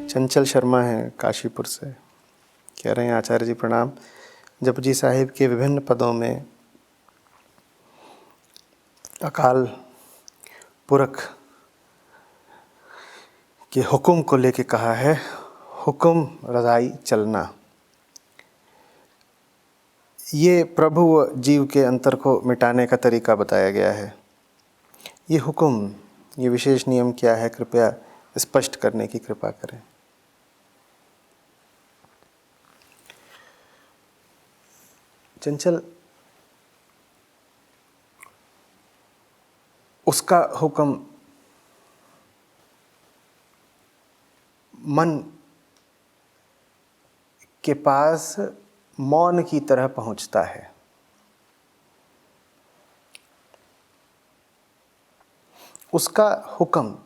चंचल शर्मा हैं काशीपुर से, कह रहे हैं आचार्य जी प्रणाम। जपजी साहिब के विभिन्न पदों में अकाल पुरख के हुक्म को लेके कहा है, हुक्म रज़ाई चलना। ये प्रभु व जीव के अंतर को मिटाने का तरीका बताया गया है। ये हुक्म, ये विशेष नियम क्या है, कृपया स्पष्ट करने की कृपा करें। चंचल, उसका हुक्म मन के पास मौन की तरह पहुंचता है। उसका हुक्म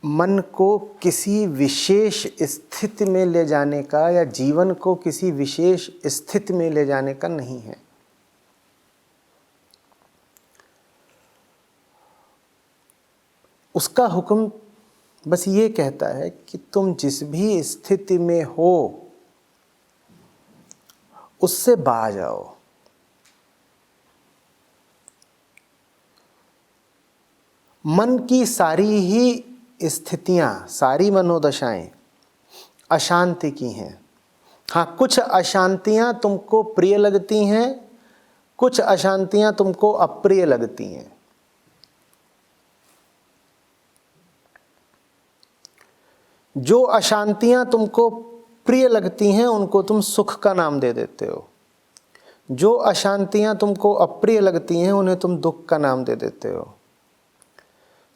मन को किसी विशेष स्थिति में ले जाने का या जीवन को किसी विशेष स्थिति में ले जाने का नहीं है। उसका हुक्म बस ये कहता है कि तुम जिस भी स्थिति में हो उससे बाहर आओ। मन की सारी ही स्थितियां, सारी मनोदशाएं अशांति की हैं। हाँ, कुछ अशांतियां तुमको प्रिय लगती हैं, कुछ अशांतियां तुमको अप्रिय लगती हैं। जो अशांतियां तुमको प्रिय लगती हैं उनको तुम सुख का नाम दे देते हो। जो अशांतियां तुमको अप्रिय लगती हैं उन्हें तुम दुख का नाम दे देते हो।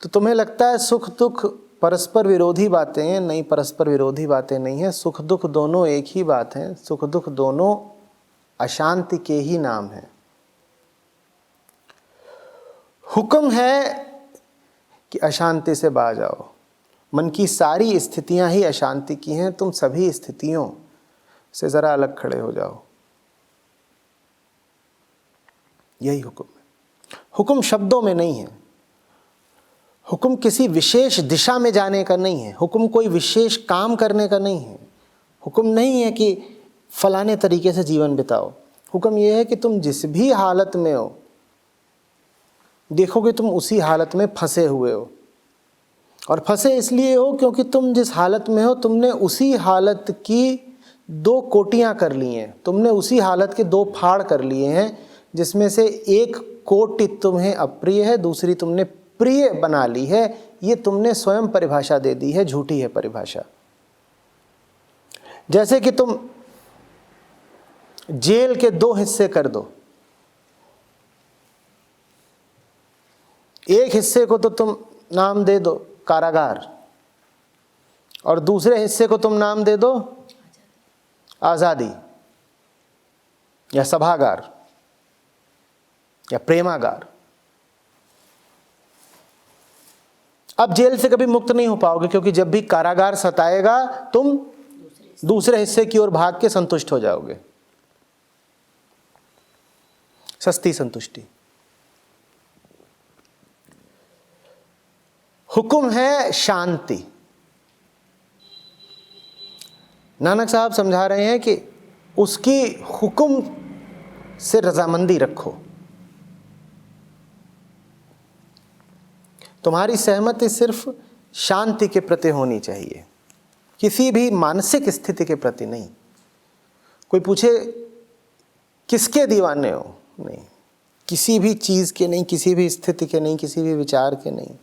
तो तुम्हें लगता है सुख दुख परस्पर विरोधी बातें हैं। नहीं, परस्पर विरोधी बातें नहीं है। सुख दुख दोनों एक ही बात है। सुख दुख दोनों अशांति के ही नाम हैं। हुक्म है कि अशांति से बाहर जाओ। मन की सारी स्थितियां ही अशांति की हैं। तुम सभी स्थितियों से जरा अलग खड़े हो जाओ। यही हुक्म है। हुक्म शब्दों में नहीं है। हुक्म किसी विशेष दिशा में जाने का नहीं है। हुक्म कोई विशेष काम करने का नहीं है। हुक्म नहीं है कि फलाने तरीके से जीवन बिताओ। हुक्म यह है कि तुम जिस भी हालत में हो, देखो कि तुम उसी हालत में फंसे हुए हो। और फंसे इसलिए हो क्योंकि तुम जिस हालत में हो तुमने उसी हालत की दो कोटियां कर ली हैं। तुमने उसी हालत के दो फाड़ कर लिए हैं, जिसमें से एक कोटि तुम्हें अप्रिय है, दूसरी तुमने प्रिय बना ली है। ये तुमने स्वयं परिभाषा दे दी है, झूठी है परिभाषा। जैसे कि तुम जेल के दो हिस्से कर दो। एक हिस्से को तो तुम नाम दे दो कारागार, और दूसरे हिस्से को तुम नाम दे दो आजादी या सभागार या प्रेमागार। अब जेल से कभी मुक्त नहीं हो पाओगे, क्योंकि जब भी कारागार सताएगा तुम दूसरे हिस्से की ओर भाग के संतुष्ट हो जाओगे। सस्ती संतुष्टि। हुक्म है शांति। नानक साहब समझा रहे हैं कि उसकी हुक्म से रजामंदी रखो। तुम्हारी सहमति सिर्फ शांति के प्रति होनी चाहिए, किसी भी मानसिक स्थिति के प्रति नहीं। कोई पूछे किसके दीवाने हो, नहीं, किसी भी चीज के नहीं, किसी भी स्थिति के नहीं, किसी भी विचार के नहीं।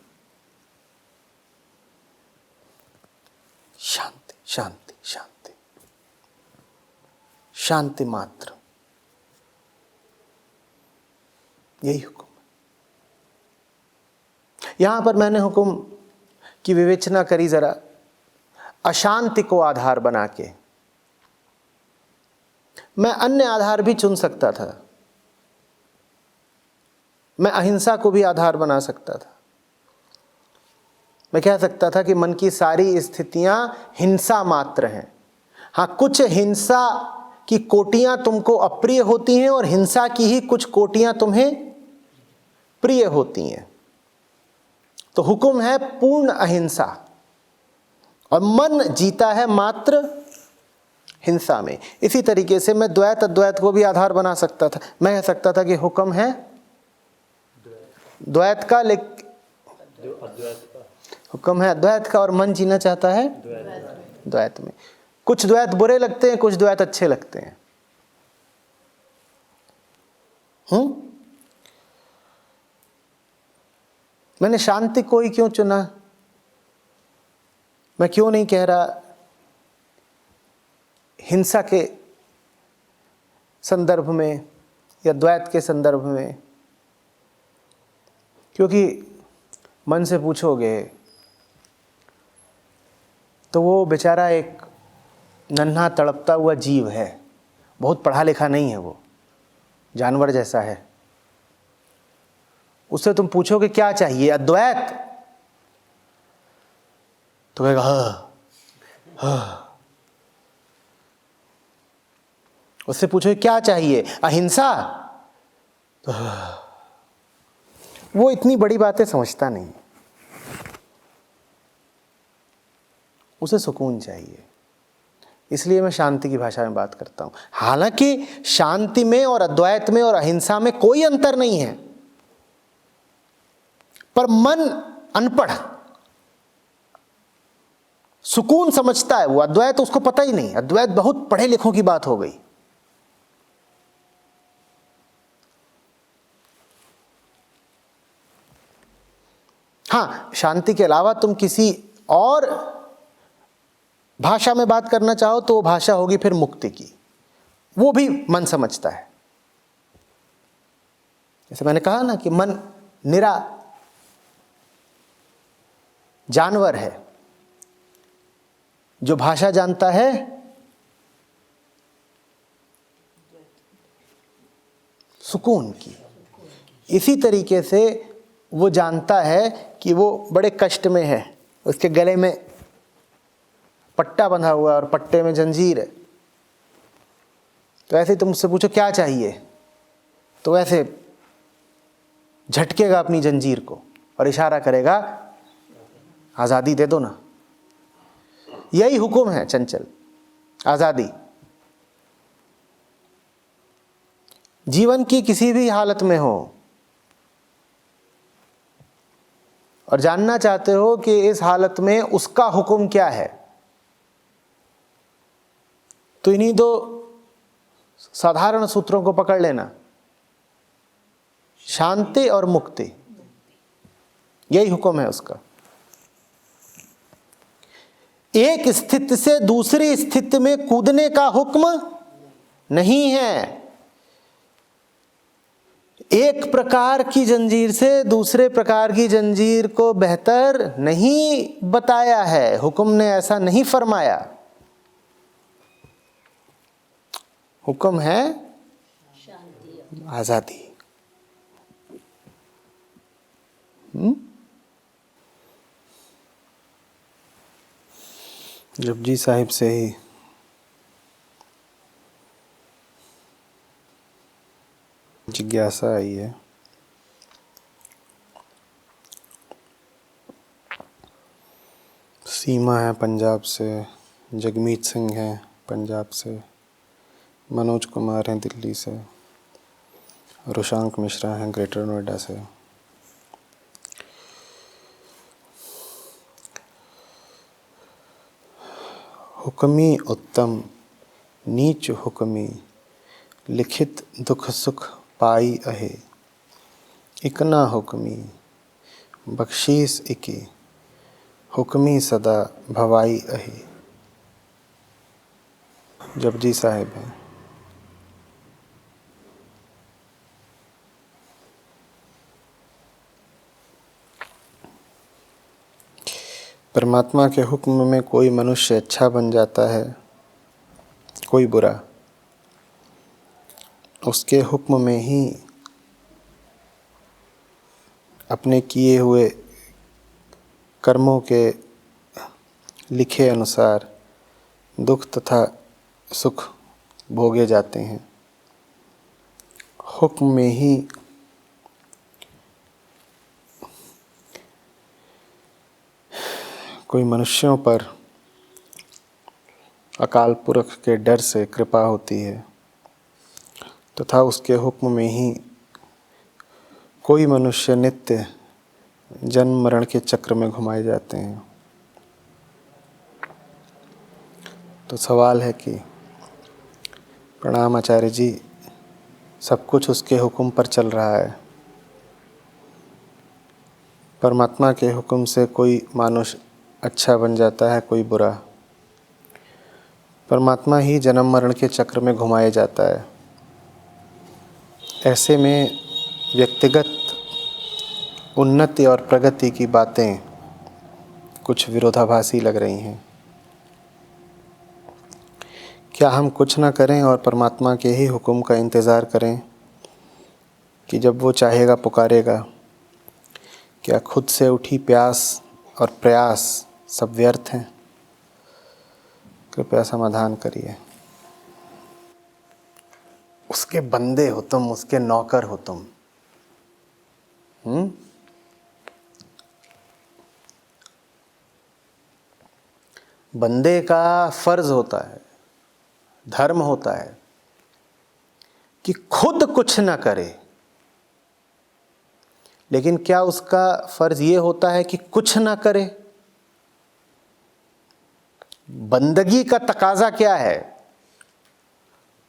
शांति शांति शांति, शांति मात्र, यही हुक्म। यहां पर मैंने हुक्म की विवेचना करी जरा अशांति को आधार बना के। मैं अन्य आधार भी चुन सकता था। मैं अहिंसा को भी आधार बना सकता था। मैं कह सकता था कि मन की सारी स्थितियां हिंसा मात्र हैं। हाँ, कुछ हिंसा की कोटियां तुमको अप्रिय होती हैं और हिंसा की ही कुछ कोटियां तुम्हें प्रिय होती हैं। तो हुक्म है पूर्ण अहिंसा। और मन जीता है मात्र हिंसा में। इसी तरीके से मैं द्वैत अद्वैत को भी आधार बना सकता था। मैं कह सकता था कि हुक्म है द्वैत का, हुक्म है अद्वैत का, और मन जीना चाहता है द्वैत में। कुछ द्वैत बुरे लगते हैं, कुछ द्वैत अच्छे लगते हैं। मैंने शांति को ही क्यों चुना? मैं क्यों नहीं कह रहा हिंसा के संदर्भ में या द्वैत के संदर्भ में? क्योंकि मन से पूछोगे तो वो बेचारा एक नन्हा तड़पता हुआ जीव है, बहुत पढ़ा लिखा नहीं है, वो जानवर जैसा है। उससे तुम पूछोगे क्या चाहिए, अद्वैत, तो कहेगा हाँ। उससे पूछोगे क्या चाहिए, अहिंसा, तो वो इतनी बड़ी बातें समझता नहीं, उसे सुकून चाहिए। इसलिए मैं शांति की भाषा में बात करता हूं। हालांकि शांति में और अद्वैत में और अहिंसा में कोई अंतर नहीं है, पर मन अनपढ़ सुकून समझता है, वो अद्वैत उसको पता ही नहीं। अद्वैत बहुत पढ़े लिखों की बात हो गई। हाँ, शांति के अलावा तुम किसी और भाषा में बात करना चाहो तो वो भाषा होगी फिर मुक्ति की, वो भी मन समझता है। जैसे मैंने कहा ना कि मन निरा जानवर है, जो भाषा जानता है सुकून की। इसी तरीके से वो जानता है कि वो बड़े कष्ट में है, उसके गले में पट्टा बंधा हुआ और पट्टे में जंजीर है। तो ऐसे तुम उससे पूछो क्या चाहिए, तो ऐसे झटकेगा अपनी जंजीर को और इशारा करेगा आज़ादी दे दो ना। यही हुक्म है चंचल, आज़ादी। जीवन की किसी भी हालत में हो और जानना चाहते हो कि इस हालत में उसका हुक्म क्या है, तो इन्हीं दो साधारण सूत्रों को पकड़ लेना, शांति और मुक्ति। यही हुक्म है उसका। एक स्थिति से दूसरी स्थिति में कूदने का हुक्म नहीं है। एक प्रकार की जंजीर से दूसरे प्रकार की जंजीर को बेहतर नहीं बताया है, हुक्म ने ऐसा नहीं फरमाया। हुक्म है आजादी। जपजी साहिब से ही जिज्ञासा आई है। सीमा है पंजाब से, जगमीत सिंह है पंजाब से, मनोज कुमार हैं दिल्ली से, रुशांक मिश्रा हैं ग्रेटर नोएडा से। हुक्मी उत्तम नीच हुक्मी, लिखित दुख सुख पाई अहे। इकना हुक्मी बख्शीस इकी, हुक्मी सदा भवाई अहे। जपजी साहिब हैं। परमात्मा के हुक्म में कोई मनुष्य अच्छा बन जाता है, कोई बुरा। उसके हुक्म में ही अपने किए हुए कर्मों के लिखे अनुसार दुख तथा सुख भोगे जाते हैं। हुक्म में ही कोई मनुष्यों पर अकाल पुरख के डर से कृपा होती है तथा उसके हुक्म में ही कोई मनुष्य नित्य जन्म मरण के चक्र में घुमाए जाते हैं। तो सवाल है कि प्रणाम आचार्य जी, सब कुछ उसके हुक्म पर चल रहा है, परमात्मा के हुक्म से कोई मनुष्य अच्छा बन जाता है, कोई बुरा। परमात्मा ही जन्म मरण के चक्र में घुमाया जाता है। ऐसे में व्यक्तिगत उन्नति और प्रगति की बातें कुछ विरोधाभासी लग रही हैं। क्या हम कुछ ना करें और परमात्मा के ही हुक्म का इंतज़ार करें कि जब वो चाहेगा पुकारेगा? क्या खुद से उठी प्यास और प्रयास सब व्यर्थ हैं? कृपया समाधान करिए। उसके बंदे हो तुम, उसके नौकर हो तुम। बंदे का फर्ज होता है, धर्म होता है कि खुद कुछ ना करे, लेकिन क्या उसका फर्ज ये होता है कि कुछ ना करे? बंदगी का तकाजा क्या है?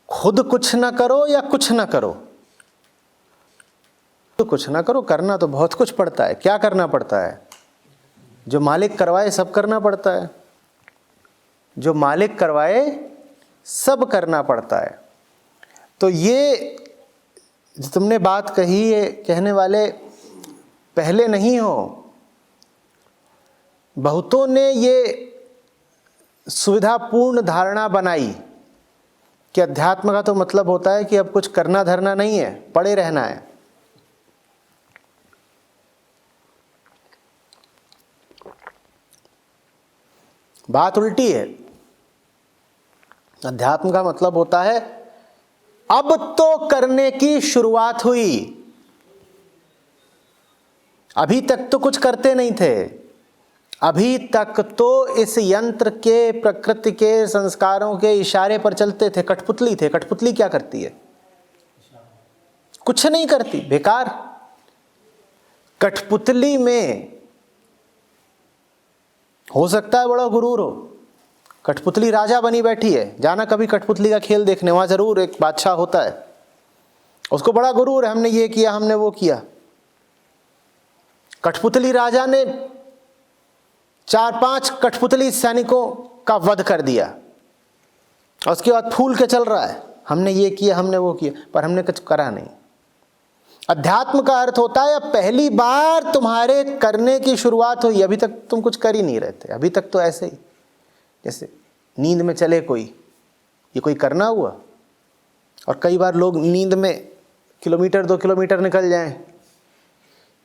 खुद कुछ ना करो या कुछ ना करो? तो कुछ ना करो। करना तो बहुत कुछ पड़ता है। क्या करना पड़ता है? जो मालिक करवाए सब करना पड़ता है। जो मालिक करवाए सब करना पड़ता है। तो ये जो तुमने बात कही, ये कहने वाले पहले नहीं हो। बहुतों ने ये सुविधापूर्ण धारणा बनाई कि अध्यात्म का तो मतलब होता है कि अब कुछ करना धरना नहीं है, पड़े रहना है। बात उल्टी है। अध्यात्म का मतलब होता है अब तो करने की शुरुआत हुई, अभी तक तो कुछ करते नहीं थे। अभी तक तो इस यंत्र के, प्रकृति के, संस्कारों के इशारे पर चलते थे। कठपुतली थे। कठपुतली क्या करती है? कुछ नहीं करती, बेकार। कठपुतली में हो सकता है बड़ा गुरूर हो। कठपुतली राजा बनी बैठी है। जाना कभी कठपुतली का खेल देखने, वहां जरूर एक बादशाह होता है, उसको बड़ा गुरूर है, हमने ये किया, हमने वो किया। कठपुतली राजा ने 4-5 कठपुतली सैनिकों का वध कर दिया और उसके बाद फूल के चल रहा है, हमने ये किया, हमने वो किया, पर हमने कुछ करा नहीं। अध्यात्म का अर्थ होता है अब पहली बार तुम्हारे करने की शुरुआत हुई। अभी तक तुम कुछ कर ही नहीं रहे थे। अभी तक तो ऐसे ही जैसे नींद में चले कोई, ये कोई करना हुआ। और कई बार लोग नींद में किलोमीटर 2 किलोमीटर निकल जाएं।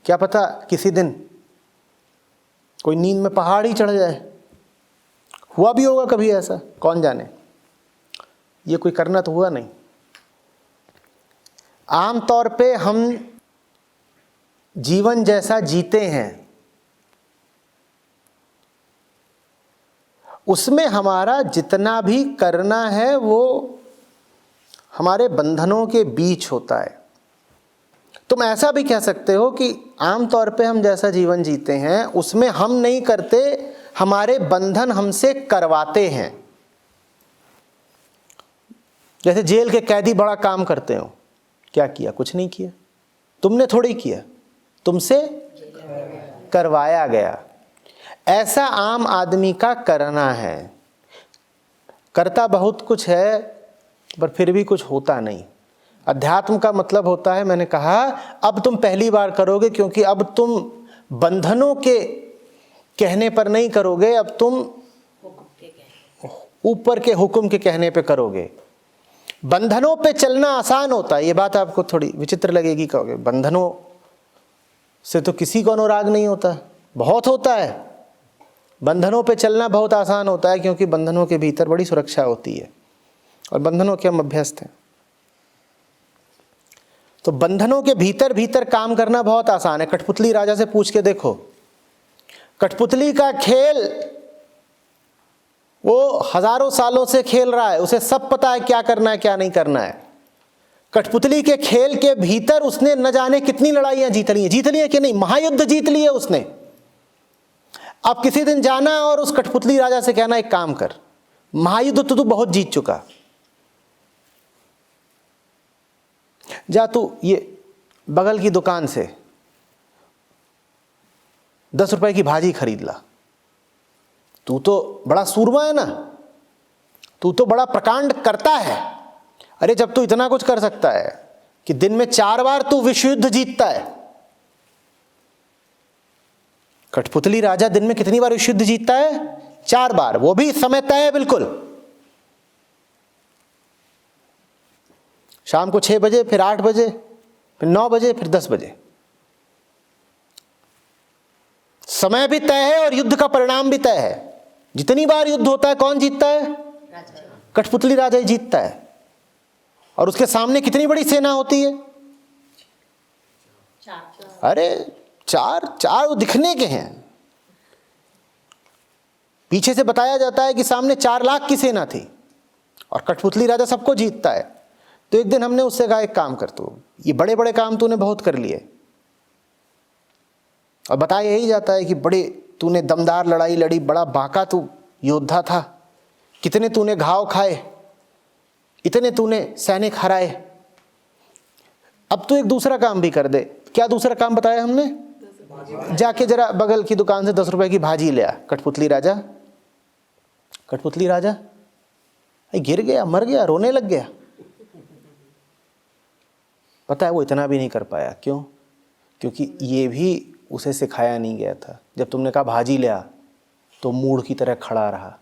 क्या पता किसी दिन कोई नींद में पहाड़ ही चढ़ जाए। हुआ भी होगा कभी ऐसा, कौन जाने। ये कोई करना तो हुआ नहीं। आमतौर पे हम जीवन जैसा जीते हैं उसमें हमारा जितना भी करना है वो हमारे बंधनों के बीच होता है। तुम ऐसा भी कह सकते हो कि आमतौर पे हम जैसा जीवन जीते हैं उसमें हम नहीं करते, हमारे बंधन हमसे करवाते हैं। जैसे जेल के कैदी बड़ा काम करते हो, क्या किया? कुछ नहीं किया। तुमने थोड़ी किया, तुमसे करवाया गया। ऐसा आम आदमी का करना है। करता बहुत कुछ है पर फिर भी कुछ होता नहीं। अध्यात्म का मतलब होता है, मैंने कहा, अब तुम पहली बार करोगे क्योंकि अब तुम बंधनों के कहने पर नहीं करोगे, अब तुम ऊपर के हुक्म के कहने पे करोगे। बंधनों पे चलना आसान होता है। ये बात आपको थोड़ी विचित्र लगेगी, कहोगे बंधनों से तो किसी को अनुराग नहीं होता। बहुत होता है। बंधनों पे चलना बहुत आसान होता है क्योंकि बंधनों के भीतर बड़ी सुरक्षा होती है और बंधनों के हम अभ्यस्त हैं। तो बंधनों के भीतर भीतर काम करना बहुत आसान है। कठपुतली राजा से पूछ के देखो, कठपुतली का खेल वो हजारों सालों से खेल रहा है, उसे सब पता है क्या करना है क्या नहीं करना है। कठपुतली के खेल के भीतर उसने न जाने कितनी लड़ाइयां जीत ली हैं कि नहीं, महायुद्ध जीत लिए उसने। अब किसी दिन जाना और उस कठपुतली राजा से कहना एक काम कर, महायुद्ध तो तू बहुत जीत चुका, जा तू ये बगल की दुकान से 10 रुपए की भाजी खरीद ला। तू तो बड़ा सूरमा है ना, तू तो बड़ा प्रकांड करता है। अरे जब तू इतना कुछ कर सकता है कि दिन में 4 बार तू विश्व युद्ध जीतता है। कठपुतली राजा दिन में कितनी बार विश्व युद्ध जीतता है? 4 बार, वो भी समय तय है बिल्कुल। शाम को 6 बजे, फिर 8 बजे, फिर 9 बजे, फिर 10 बजे। समय भी तय है और युद्ध का परिणाम भी तय है। जितनी बार युद्ध होता है कौन जीतता है? कठपुतली राजा ही जीतता है। और उसके सामने कितनी बड़ी सेना होती है? 4। अरे 4 वो दिखने के हैं। पीछे से बताया जाता है कि सामने 4 लाख की सेना थी और कठपुतली राजा सबको जीतता है। तो एक दिन हमने उससे कहा एक काम कर, तू ये बड़े बड़े काम तूने बहुत कर लिए और बताया यही जाता है कि बड़े तूने दमदार लड़ाई लड़ी, बड़ा बाका तू योद्धा था, कितने तूने घाव खाए, इतने तूने सैनिक हराए। अब तू एक दूसरा काम भी कर दे। क्या दूसरा काम बताया हमने? जाके जरा बगल की दुकान से 10 रुपए की भाजी ले आ। कठपुतली राजा गिर गया, मर गया, रोने लग गया। पता है वो इतना भी नहीं कर पाया। क्यों? क्योंकि ये भी उसे सिखाया नहीं गया था। जब तुमने कहा भाजी ले आ तो मूढ़ की तरह खड़ा रहा,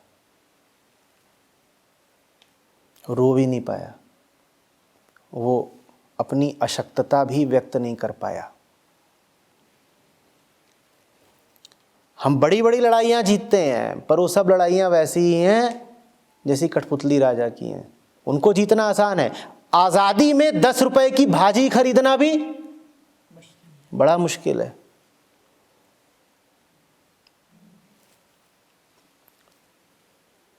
रो भी नहीं पाया, वो अपनी अशक्तता भी व्यक्त नहीं कर पाया। हम बड़ी बड़ी लड़ाइयाँ जीतते हैं, पर वो सब लड़ाइयाँ वैसी ही हैं जैसी कठपुतली राजा की हैं। उनको जीतना आसान है। आज़ादी में 10 रुपए की भाजी खरीदना भी बड़ा मुश्किल है।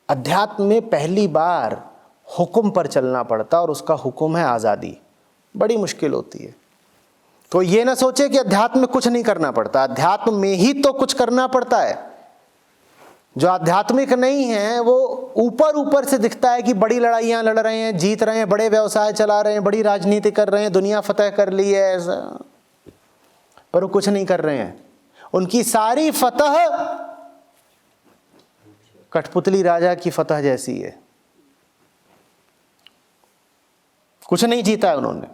अध्यात्म में पहली बार हुक्म पर चलना पड़ता और उसका हुक्म है आज़ादी। बड़ी मुश्किल होती है। तो ये ना सोचे कि अध्यात्म में कुछ नहीं करना पड़ता। अध्यात्म में ही तो कुछ करना पड़ता है। जो आध्यात्मिक नहीं है वो ऊपर ऊपर से दिखता है कि बड़ी लड़ाइयां लड़ रहे हैं, जीत रहे हैं, बड़े व्यवसाय चला रहे हैं, बड़ी राजनीति कर रहे हैं, दुनिया फतह कर ली है, ऐसा, पर वो कुछ नहीं कर रहे हैं। उनकी सारी फतह कठपुतली राजा की फतह जैसी है। कुछ नहीं जीता है उन्होंने।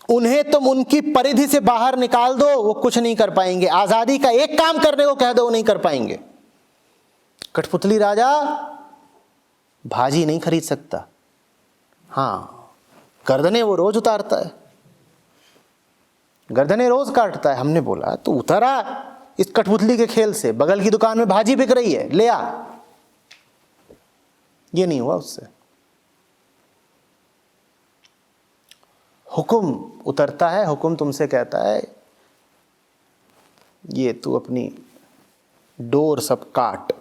उन्हें तुम उनकी परिधि से बाहर निकाल दो, वो कुछ नहीं कर पाएंगे। आजादी का एक काम करने को कह दो, वो नहीं कर पाएंगे। कठपुतली राजा भाजी नहीं खरीद सकता। हाँ, गर्दनें वो रोज उतारता है, गर्दनें रोज काटता है। हमने बोला तो उतरा इस कठपुतली के खेल से, बगल की दुकान में भाजी बिक रही है, ले आ। ये नहीं हुआ उससे। हुक्म उतरता है, हुक्म तुमसे कहता है ये तू अपनी डोर सब काट।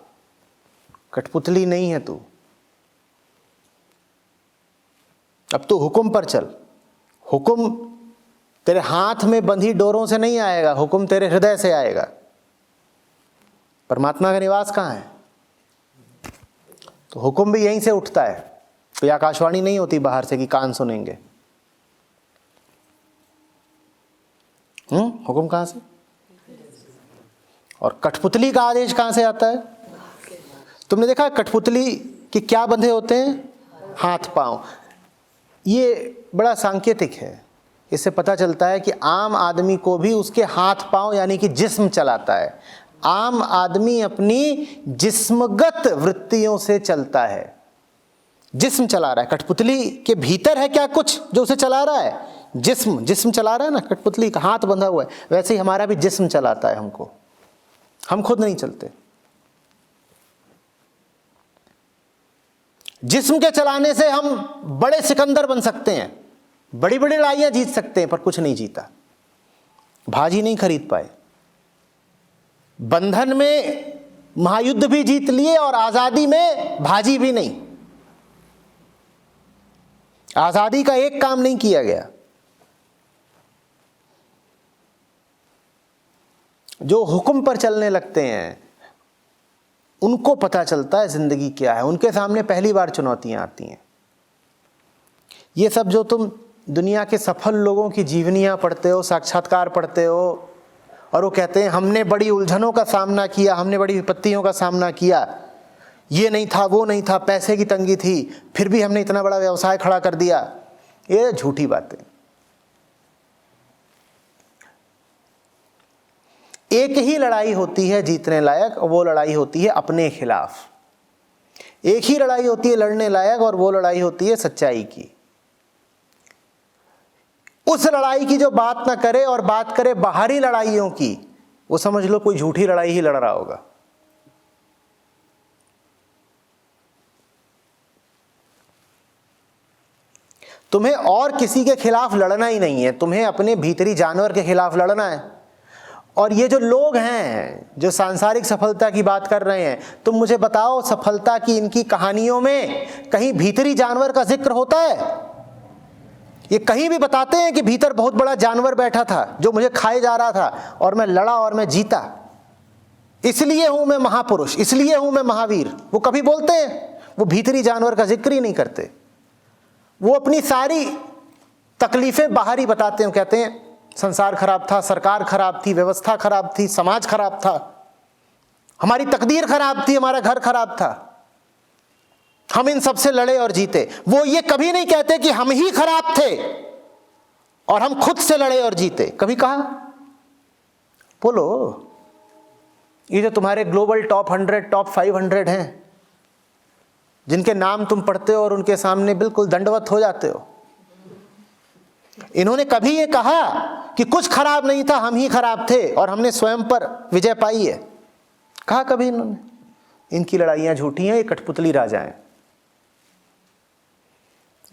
कठपुतली नहीं है तू, अब तू हुक्म पर चल। हुक्म तेरे हाथ में बंधी डोरों से नहीं आएगा, हुक्म तेरे हृदय से आएगा। परमात्मा का निवास कहाँ है? तो हुक्म भी यहीं से उठता है। कोई आकाशवाणी नहीं होती बाहर से कि कान सुनेंगे। हुक्म कहाँ से? और कठपुतली का आदेश कहाँ से आता है? तुमने देखा कठपुतली के क्या बंधे होते हैं? हाथ पांव। ये बड़ा सांकेतिक है। इससे पता चलता है कि आम आदमी को भी उसके हाथ पांव यानी कि जिस्म चलाता है। आम आदमी अपनी जिस्मगत वृत्तियों से चलता है, जिस्म चला रहा है। कठपुतली के भीतर है क्या कुछ जो उसे चला रहा है? जिस्म चला रहा है ना। कठपुतली का हाथ बंधा हुआ है, वैसे ही हमारा भी जिस्म चलाता है हमको, हम खुद नहीं चलते। जिस्म के चलाने से हम बड़े सिकंदर बन सकते हैं, बड़ी बड़ी लड़ाइयां जीत सकते हैं, पर कुछ नहीं जीता। भाजी नहीं खरीद पाए। बंधन में महायुद्ध भी जीत लिए और आजादी में भाजी भी नहीं। आजादी का एक काम नहीं किया गया। जो हुक्म पर चलने लगते हैं उनको पता चलता है जिंदगी क्या है, उनके सामने पहली बार चुनौतियां आती हैं। ये सब जो तुम दुनिया के सफल लोगों की जीवनियां पढ़ते हो, साक्षात्कार पढ़ते हो, और वो कहते हैं हमने बड़ी उलझनों का सामना किया, हमने बड़ी विपत्तियों का सामना किया, ये नहीं था, वो नहीं था, पैसे की तंगी थी, फिर भी हमने इतना बड़ा व्यवसाय खड़ा कर दिया, ये झूठी बातें। एक ही लड़ाई होती है जीतने लायक, और वो लड़ाई होती है अपने खिलाफ। एक ही लड़ाई होती है लड़ने लायक, और वो लड़ाई होती है सच्चाई की। उस लड़ाई की जो बात ना करे और बात करे बाहरी लड़ाइयों की, वो समझ लो कोई झूठी लड़ाई ही लड़ रहा होगा। तुम्हें और किसी के खिलाफ लड़ना ही नहीं है, तुम्हें अपने भीतरी जानवर के खिलाफ लड़ना है। और ये जो लोग हैं जो सांसारिक सफलता की बात कर रहे हैं, तुम मुझे बताओ सफलता की इनकी कहानियों में कहीं भीतरी जानवर का जिक्र होता है? ये कहीं भी बताते हैं कि भीतर बहुत बड़ा जानवर बैठा था जो मुझे खाए जा रहा था और मैं लड़ा और मैं जीता, इसलिए हूं मैं महापुरुष, इसलिए हूं मैं महावीर? वो कभी बोलते हैं? वो भीतरी जानवर का जिक्र ही नहीं करते। वो अपनी सारी तकलीफें बाहर ही बताते हैं। कहते हैं संसार खराब था, सरकार खराब थी, व्यवस्था खराब थी, समाज खराब था, हमारी तकदीर खराब थी, हमारा घर खराब था, हम इन सबसे लड़े और जीते। वो ये कभी नहीं कहते कि हम ही खराब थे और हम खुद से लड़े और जीते। कभी कहा? बोलो। ये जो तुम्हारे ग्लोबल टॉप 100, टॉप 500 हैं, जिनके नाम तुम पढ़ते हो और उनके सामने बिल्कुल दंडवत हो जाते हो, इन्होंने कभी ये कहा कि कुछ खराब नहीं था, हम ही खराब थे और हमने स्वयं पर विजय पाई है? कहा कभी इन्होंने? इनकी लड़ाइयां झूठी हैं, ये कठपुतली राजा हैं।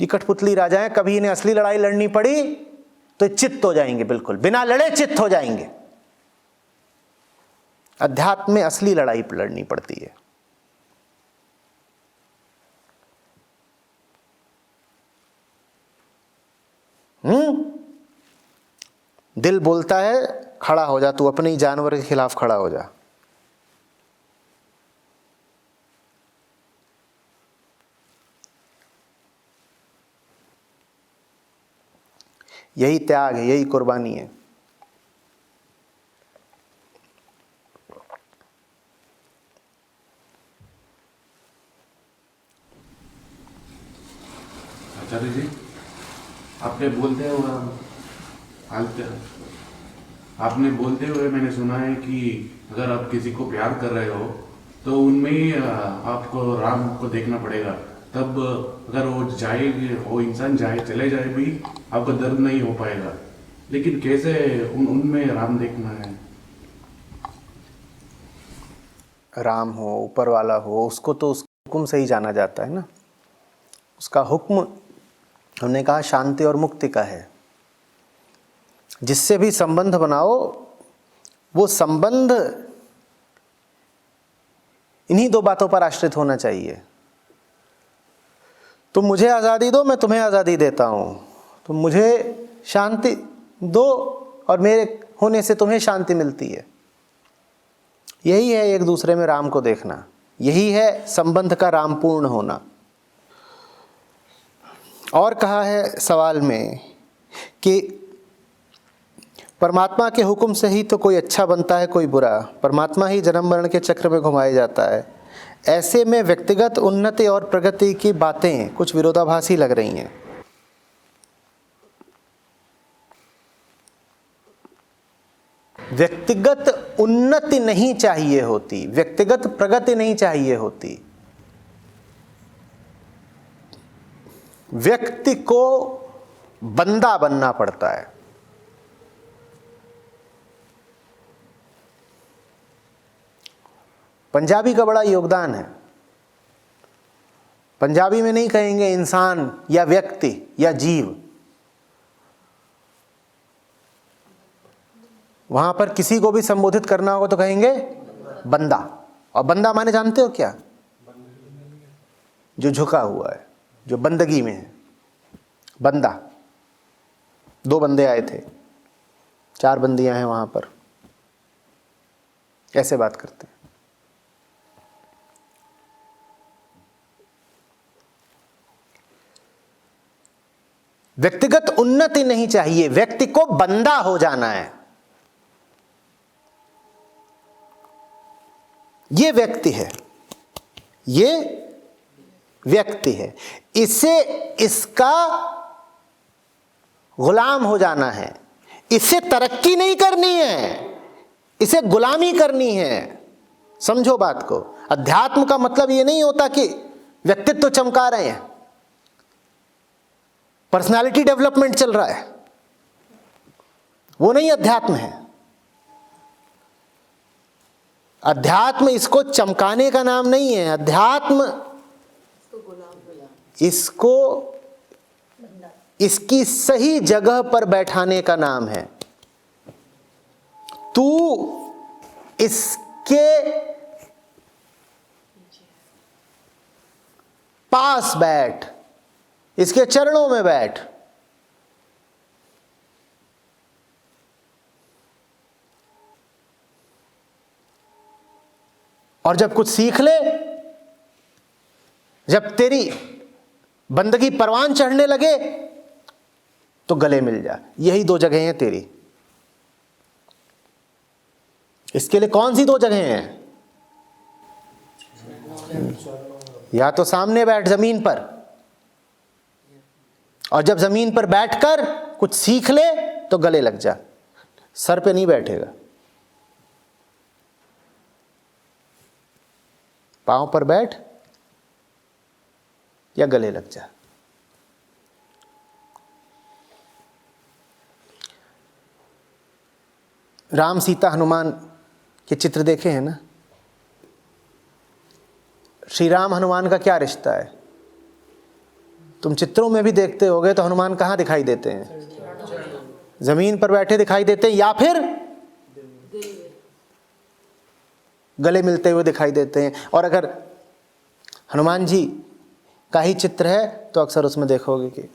ये कठपुतली राजा हैं, कभी इन्हें असली लड़ाई लड़नी पड़ी तो चित्त हो जाएंगे, बिल्कुल बिना लड़े चित्त हो जाएंगे। अध्यात्म में असली लड़ाई लड़नी पड़ती है। दिल बोलता है खड़ा हो जा, तू अपने ही जानवर के खिलाफ खड़ा हो जा। यही त्याग है, यही कुर्बानी है। आचार्य जी, आपने बोलते हुए मैंने सुना है कि अगर आप किसी को प्यार कर रहे हो तो उनमें ही आपको राम को देखना पड़ेगा। तब अगर वो इंसान चले जाए भी आपको दर्द नहीं हो पाएगा। लेकिन कैसे उनमें राम देखना है? राम हो, ऊपर वाला हो, उसको तो उसके हुक्म से ही जाना जाता है ना। उसका हुक्म हमने कहा शांति और मुक्ति का है। जिससे भी संबंध बनाओ, वो संबंध इन्हीं दो बातों पर आश्रित होना चाहिए। तुम मुझे आज़ादी दो, मैं तुम्हें आज़ादी देता हूँ। तुम मुझे शांति दो और मेरे होने से तुम्हें शांति मिलती है। यही है एक दूसरे में राम को देखना, यही है संबंध का रामपूर्ण होना। और कहा है सवाल में कि परमात्मा के हुक्म से ही तो कोई अच्छा बनता है, कोई बुरा। परमात्मा ही जन्म मरण के चक्र में घुमाया जाता है। ऐसे में व्यक्तिगत उन्नति और प्रगति की बातें कुछ विरोधाभासी लग रही हैं। व्यक्तिगत उन्नति नहीं चाहिए होती, व्यक्तिगत प्रगति नहीं चाहिए होती। व्यक्ति को बंदा बनना पड़ता है। पंजाबी का बड़ा योगदान है। पंजाबी में नहीं कहेंगे इंसान या व्यक्ति या जीव, वहां पर किसी को भी संबोधित करना होगा तो कहेंगे बंदा। और बंदा माने जानते हो क्या? जो झुका हुआ है, जो बंदगी में है, बंदा। 2 बंदे आए थे, 4 बंदियां हैं वहां पर, ऐसे बात करते हैं। व्यक्तिगत उन्नति नहीं चाहिए, व्यक्ति को बंदा हो जाना है। ये व्यक्ति है, ये व्यक्ति है, इसे इसका गुलाम हो जाना है। इसे तरक्की नहीं करनी है, इसे गुलामी करनी है। समझो बात को। अध्यात्म का मतलब ये नहीं होता कि व्यक्तित्व चमका रहे हैं, पर्सनालिटी डेवलपमेंट चल रहा है, वो नहीं अध्यात्म है। अध्यात्म इसको चमकाने का नाम नहीं है। अध्यात्म इसको इसकी सही जगह पर बैठाने का नाम है। तू इसके पास बैठ, इसके चरणों में बैठ। और जब कुछ सीख ले, जब तेरी बंदगी परवान चढ़ने लगे, तो गले मिल जा। यही 2 जगह हैं तेरी। इसके लिए कौन सी 2 जगह हैं? या तो सामने बैठ जमीन पर, और जब जमीन पर बैठकर कुछ सीख ले तो गले लग जा। सर पे नहीं बैठेगा, पांव पर बैठ या गले लग जा। राम सीता हनुमान के चित्र देखे हैं ना? श्री राम हनुमान का क्या रिश्ता है? तुम चित्रों में भी देखते होगे तो हनुमान कहाँ दिखाई देते हैं? जमीन पर बैठे दिखाई देते हैं, या फिर गले मिलते हुए दिखाई देते हैं। और अगर हनुमान जी का ही चित्र है तो अक्सर उसमें देखोगे कि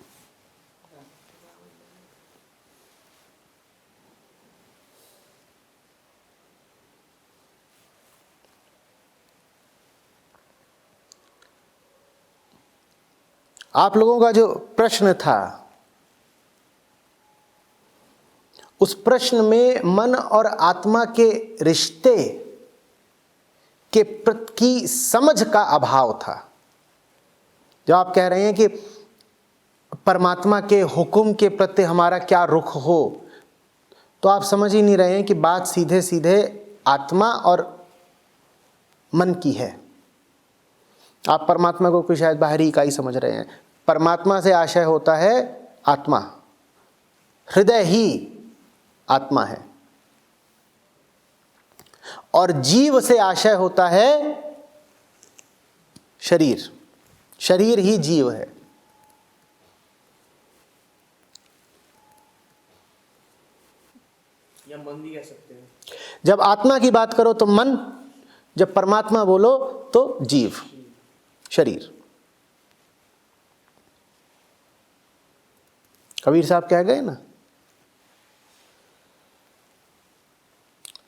आप लोगों का जो प्रश्न था, उस प्रश्न में मन और आत्मा के रिश्ते के प्रति की समझ का अभाव था। जो आप कह रहे हैं कि परमात्मा के हुक्म के प्रति हमारा क्या रुख हो, तो आप समझ ही नहीं रहे हैं कि बात सीधे सीधे आत्मा और मन की है। आप परमात्मा को कोई शायद बाहरी इकाई समझ रहे हैं। परमात्मा से आशय होता है आत्मा, हृदय ही आत्मा है। और जीव से आशय होता है शरीर, शरीर ही जीव है। या मन भी कह सकते हैं। जब आत्मा की बात करो तो मन, जब परमात्मा बोलो तो जीव, शरीर। कबीर साहब कह गए ना,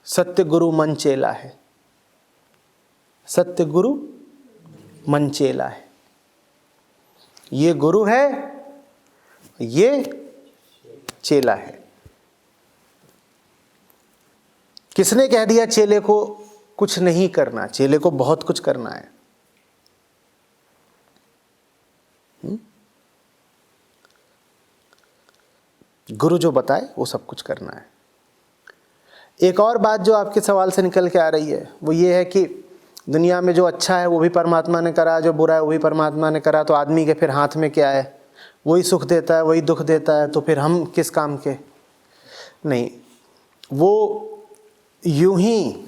सत्य गुरु मन चेला है, सत्य गुरु मन चेला है। ये गुरु है, ये चेला है। किसने कह दिया चेले को कुछ नहीं करना? चेले को बहुत कुछ करना है। गुरु जो बताए वो सब कुछ करना है। एक और बात जो आपके सवाल से निकल के आ रही है वो ये है कि दुनिया में जो अच्छा है वो भी परमात्मा ने करा, जो बुरा है वो भी परमात्मा ने करा, तो आदमी के फिर हाथ में क्या है? वही सुख देता है, वही दुख देता है, तो फिर हम किस काम के? नहीं, वो यूं ही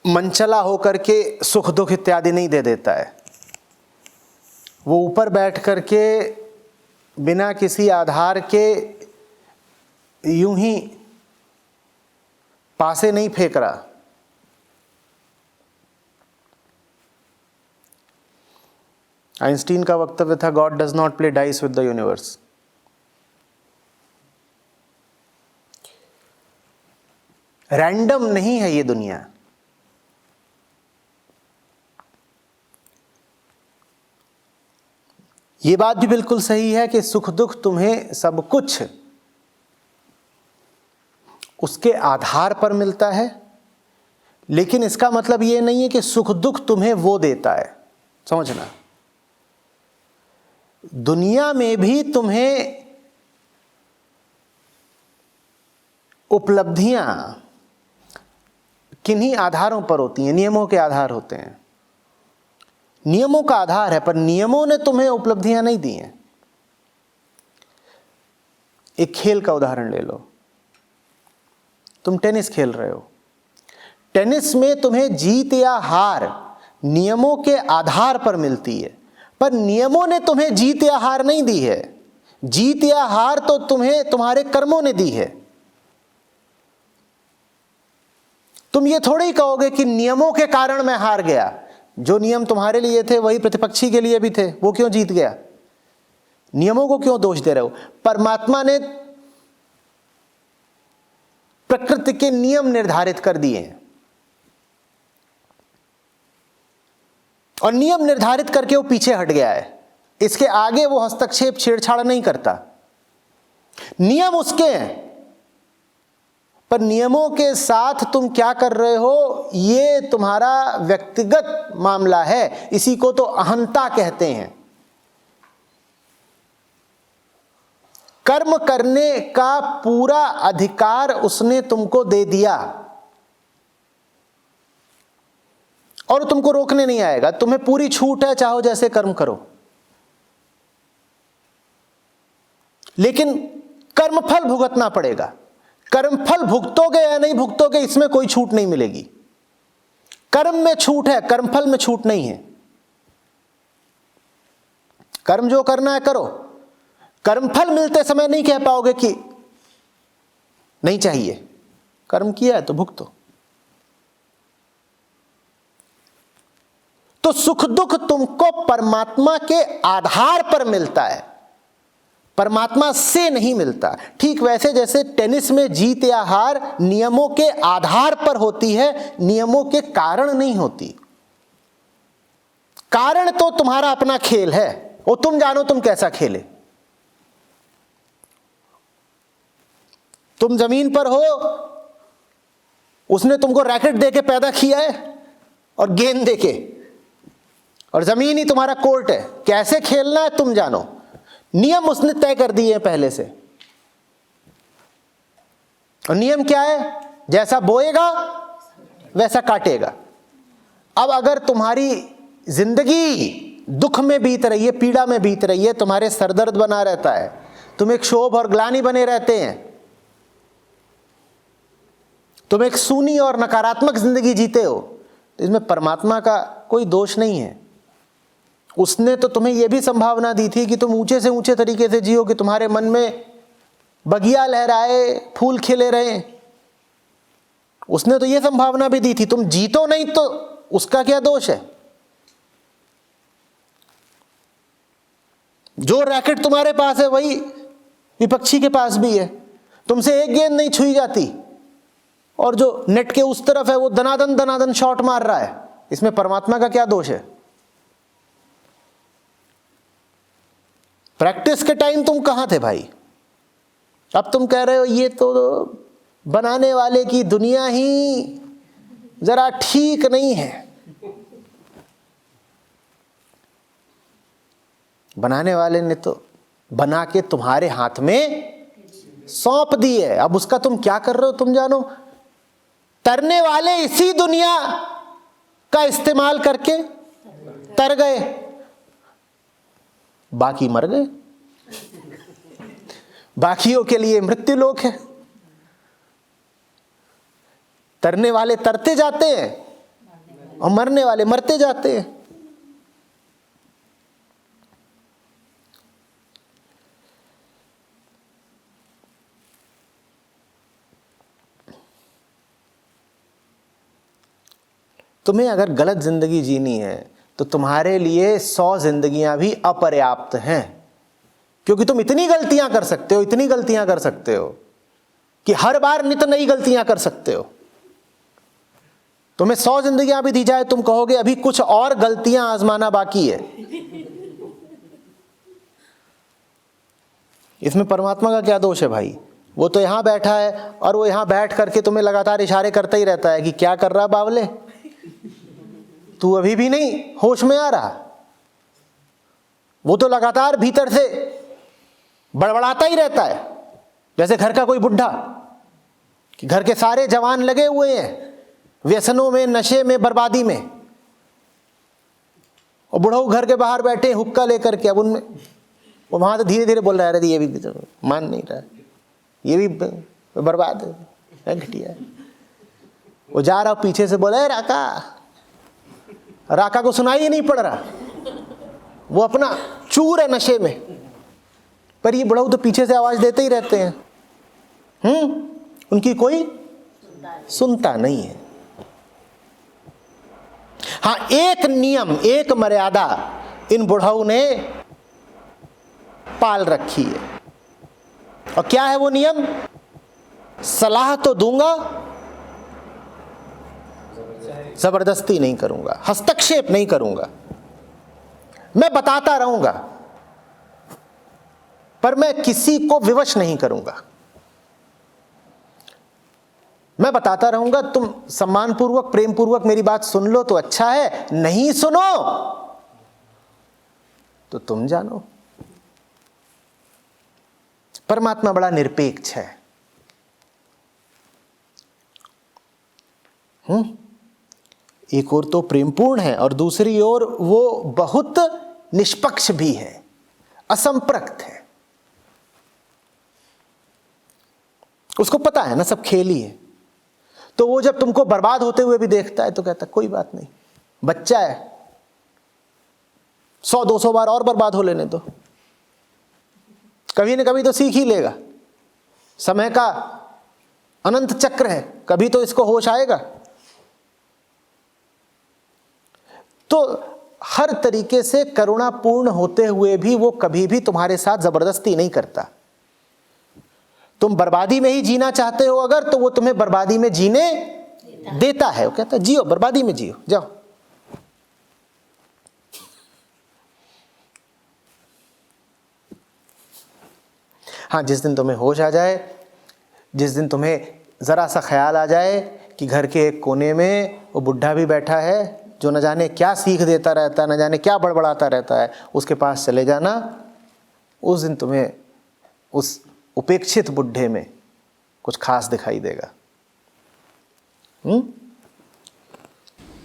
मनचला होकर के सुख दुख इत्यादि नहीं दे देता है। वो ऊपर बैठ कर के बिना किसी आधार के यूं ही पासे नहीं फेंक रहा। आइंस्टीन का वक्तव्य था, God does not play dice with the universe. Random नहीं है ये दुनिया। ये बात भी बिल्कुल सही है कि सुख दुख तुम्हें सब कुछ उसके आधार पर मिलता है, लेकिन इसका मतलब ये नहीं है कि सुख दुख तुम्हें वो देता है। समझना, दुनिया में भी तुम्हें उपलब्धियां किन्हीं आधारों पर होती हैं, नियमों के आधार होते हैं। नियमों का आधार है, पर नियमों ने तुम्हें उपलब्धियां नहीं दी हैं। एक खेल का उदाहरण ले लो, तुम टेनिस खेल रहे हो। टेनिस में तुम्हें जीत या हार नियमों के आधार पर मिलती है, पर नियमों ने तुम्हें जीत या हार नहीं दी है। जीत या हार तो तुम्हें तुम्हारे कर्मों ने दी है। तुम ये थोड़ी कहोगे कि नियमों के कारण मैं हार गया। जो नियम तुम्हारे लिए थे वही प्रतिपक्षी के लिए भी थे, वो क्यों जीत गया? नियमों को क्यों दोष दे रहे हो? परमात्मा ने प्रकृति के नियम निर्धारित कर दिए हैं, और नियम निर्धारित करके वो पीछे हट गया है। इसके आगे वो हस्तक्षेप छेड़छाड़ नहीं करता। नियम उसके हैं, पर नियमों के साथ तुम क्या कर रहे हो ये तुम्हारा व्यक्तिगत मामला है। इसी को तो अहंता कहते हैं। कर्म करने का पूरा अधिकार उसने तुमको दे दिया, और तुमको रोकने नहीं आएगा। तुम्हें पूरी छूट है, चाहो जैसे कर्म करो, लेकिन कर्मफल भुगतना पड़ेगा। कर्मफल भुगतोगे या नहीं भुगतोगे, इसमें कोई छूट नहीं मिलेगी। कर्म में छूट है, कर्मफल में छूट नहीं है। कर्म जो करना है करो, कर्मफल मिलते समय नहीं कह पाओगे कि नहीं चाहिए। कर्म किया है तो भुगतो। तो सुख दुख तुमको परमात्मा के आधार पर मिलता है, परमात्मा से नहीं मिलता। ठीक वैसे जैसे टेनिस में जीत या हार नियमों के आधार पर होती है, नियमों के कारण नहीं होती। कारण तो तुम्हारा अपना खेल है, वो तुम जानो तुम कैसा खेले। तुम जमीन पर हो, उसने तुमको रैकेट देके पैदा किया है और गेंद देके, और जमीन ही तुम्हारा कोर्ट है। कैसे खेलना है तुम जानो, नियम उसने तय कर दिए हैं पहले से। और नियम क्या है? जैसा बोएगा वैसा काटेगा। अब अगर तुम्हारी जिंदगी दुख में बीत रही है, पीड़ा में बीत रही है, तुम्हारे सरदर्द बना रहता है, तुम एक क्षोभ और ग्लानि बने रहते हैं, तुम एक सूनी और नकारात्मक जिंदगी जीते हो, तो इसमें परमात्मा का कोई दोष नहीं है। उसने तो तुम्हें यह भी संभावना दी थी कि तुम ऊंचे से ऊंचे तरीके से जियो, कि तुम्हारे मन में बगिया लहराए, फूल खिले रहे। उसने तो यह संभावना भी दी थी। तुम जीतो नहीं तो उसका क्या दोष है? जो रैकेट तुम्हारे पास है वही विपक्षी के पास भी है। तुमसे एक गेंद नहीं छुई जाती, और जो नेट के उस तरफ है वो दनादन दनादन शॉट मार रहा है। इसमें परमात्मा का क्या दोष है? प्रैक्टिस के टाइम तुम कहां थे भाई? अब तुम कह रहे हो ये तो बनाने वाले की दुनिया ही जरा ठीक नहीं है। बनाने वाले ने तो बना के तुम्हारे हाथ में सौंप दी है। अब उसका तुम क्या कर रहे हो तुम जानो। तरने वाले इसी दुनिया का इस्तेमाल करके तर गए, बाकी मर गए। बाकियों के लिए मृत्यु लोक है। तरने वाले तरते जाते हैं और मरने वाले मरते जाते हैं। तुम्हें अगर गलत जिंदगी जीनी है तो तुम्हारे लिए 100 जिंदगियां भी अपर्याप्त हैं, क्योंकि तुम इतनी गलतियां कर सकते हो, इतनी गलतियां कर सकते हो कि हर बार नित नई गलतियां कर सकते हो। तुम्हें 100 जिंदगियां भी दी जाए, तुम कहोगे अभी कुछ और गलतियां आजमाना बाकी है। इसमें परमात्मा का क्या दोष है भाई? वो तो यहां बैठा है और वो यहां बैठ करके तुम्हें लगातार इशारे करता ही रहता है कि क्या कर रहा बावले, तू अभी भी नहीं होश में आ रहा। वो तो लगातार भीतर से बड़बड़ाता ही रहता है, जैसे घर का कोई बुढ़ा कि घर के सारे जवान लगे हुए हैं व्यसनों में, नशे में, बर्बादी में, और बुढ़ऊ घर के बाहर बैठे हुक्का लेकर के। अब उनमें वो वहां से धीरे धीरे बोल रहा है, ये भी तो मान नहीं रहा, ये भी बर्बाद है, घटिया है। वो जा रहा पीछे से बोला, राका। राका को सुनाई ही नहीं पड़ रहा, वो अपना चूर है नशे में, पर ये बुढ़ऊ तो पीछे से आवाज देते ही रहते हैं। उनकी कोई सुनता नहीं है। हाँ, एक नियम, एक मर्यादा इन बुढ़ऊ ने पाल रखी है, और क्या है वो नियम? सलाह तो दूंगा, जबरदस्ती नहीं करूंगा, हस्तक्षेप नहीं करूंगा, मैं बताता रहूंगा, पर मैं किसी को विवश नहीं करूंगा। मैं बताता रहूंगा, तुम सम्मानपूर्वक, प्रेमपूर्वक मेरी बात सुन लो तो अच्छा है, नहीं सुनो तो तुम जानो। परमात्मा बड़ा निरपेक्ष है। एक ओर तो प्रेमपूर्ण है और दूसरी ओर वो बहुत निष्पक्ष भी है, असंप्रक्त है। उसको पता है ना सब खेल ही है, तो वो जब तुमको बर्बाद होते हुए भी देखता है तो कहता कोई बात नहीं, बच्चा है, 100-200 बार और बर्बाद हो लेने दो, कभी न कभी तो सीख ही लेगा। समय का अनंत चक्र है, कभी तो इसको होश आएगा। तो हर तरीके से करुणापूर्ण होते हुए भी वो कभी भी तुम्हारे साथ जबरदस्ती नहीं करता। तुम बर्बादी में ही जीना चाहते हो अगर, तो वो तुम्हें बर्बादी में जीने देता है। वो कहता है जियो, बर्बादी में जियो, जाओ। हाँ, जिस दिन तुम्हें होश आ जाए, जिस दिन तुम्हें जरा सा ख्याल आ जाए कि घर के एक कोने में वो बुढ़ा भी बैठा है जो न जाने क्या सीख देता रहता है, न जाने क्या बड़बड़ाता रहता है, उसके पास चले जाना। उस दिन तुम्हें उस उपेक्षित बुढ़े में कुछ खास दिखाई देगा।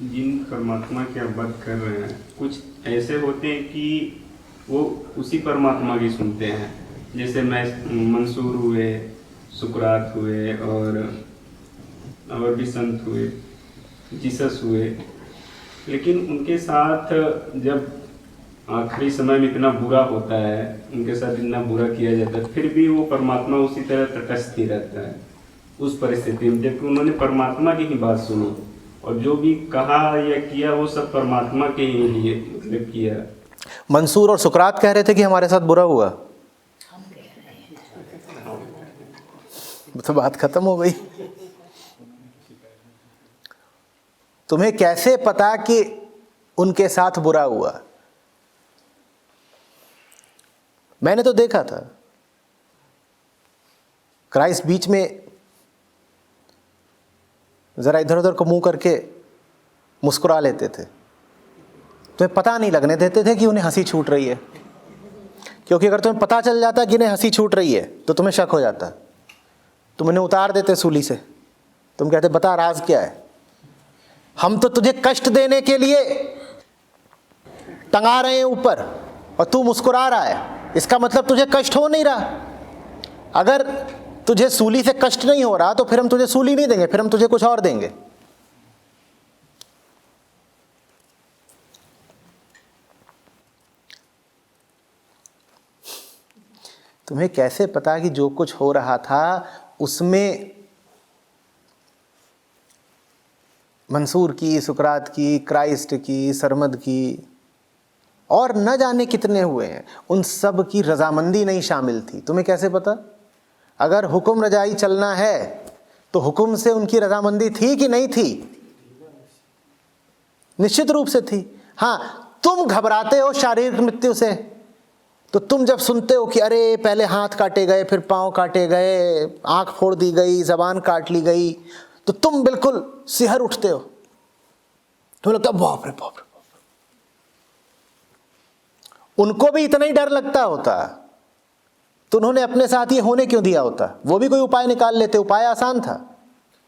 जिन परमात्मा की आप बात कर रहे हैं, कुछ ऐसे होते हैं कि वो उसी परमात्मा की सुनते हैं, जैसे मैं मंसूर हुए, सुकरात हुए, और भी संत हुए, जीसस हुए। लेकिन उनके साथ जब आखिरी समय में इतना बुरा होता है, उनके साथ इतना बुरा किया जाता है, फिर भी वो परमात्मा उसी तरह तटस्थ ही रहता है उस परिस्थिति में, जबकि उन्होंने परमात्मा की ही बात सुनी और जो भी कहा या किया वो सब परमात्मा के ही लिए मतलब किया। मंसूर और सुकरात कह रहे थे कि हमारे साथ बुरा हुआ, तो बात खत्म हो गई। तुम्हें कैसे पता कि उनके साथ बुरा हुआ? मैंने तो देखा था, क्राइस्ट बीच में जरा इधर उधर को मुंह करके मुस्कुरा लेते थे, तुम्हें पता नहीं लगने देते थे कि उन्हें हंसी छूट रही है, क्योंकि अगर तुम्हें पता चल जाता कि इन्हें हंसी छूट रही है तो तुम्हें शक हो जाता। तुम उन्हें उतार देते सूली से, तुम कहते बता राज क्या है, हम तो तुझे कष्ट देने के लिए टंगा रहे हैं ऊपर और तू मुस्कुरा रहा है, इसका मतलब तुझे कष्ट हो नहीं रहा। अगर तुझे सूली से कष्ट नहीं हो रहा तो फिर हम तुझे सूली नहीं देंगे, फिर हम तुझे कुछ और देंगे। तुम्हें कैसे पता कि जो कुछ हो रहा था उसमें मंसूर की, सुकरात की, क्राइस्ट की, सरमद की, और न जाने कितने हुए हैं, उन सब की रजामंदी नहीं शामिल थी। तुम्हें कैसे पता? अगर हुक्म रजाई चलना है तो हुक्म से उनकी रजामंदी थी कि नहीं थी? निश्चित रूप से थी। हाँ, तुम घबराते हो शारीरिक मृत्यु से, तो तुम जब सुनते हो कि अरे पहले हाथ काटे गए, फिर पांव काटे गए, आंख फोड़ दी गई, जबान काट ली गई, तो तुम बिल्कुल सिहर उठते हो। तुम्हें लगता है बाप रे बाप रे। उनको भी इतना ही डर लगता होता, तो उन्होंने अपने साथ ये होने क्यों दिया होता? वो भी कोई उपाय निकाल लेते। उपाय आसान था।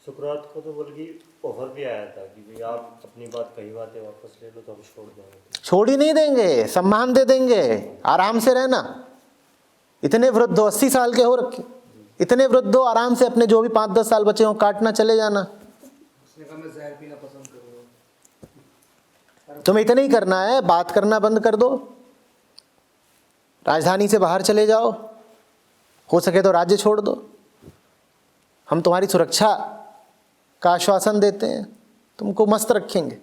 सुकरात को तो बल्कि ऑफर भी आया था कि भाई आप अपनी बात कही बातें वापस ले लो तो हम छोड़ देंगे। छोड़ ही नहीं देंगे, सम्मान दे देंगे, आराम से रहना। इतने वृद्ध हो, 80 साल के हो रखे, इतने वृद्ध हो, आराम से अपने जो भी 5-10 साल बचे हो काटना, चले जाना। उसने कहा मैं जहर पीना पसंद करूँगा। तुम्हें इतना ही करना है, बात करना बंद कर दो, राजधानी से बाहर चले जाओ, हो सके तो राज्य छोड़ दो। हम तुम्हारी सुरक्षा का आश्वासन देते हैं, तुमको मस्त रखेंगे।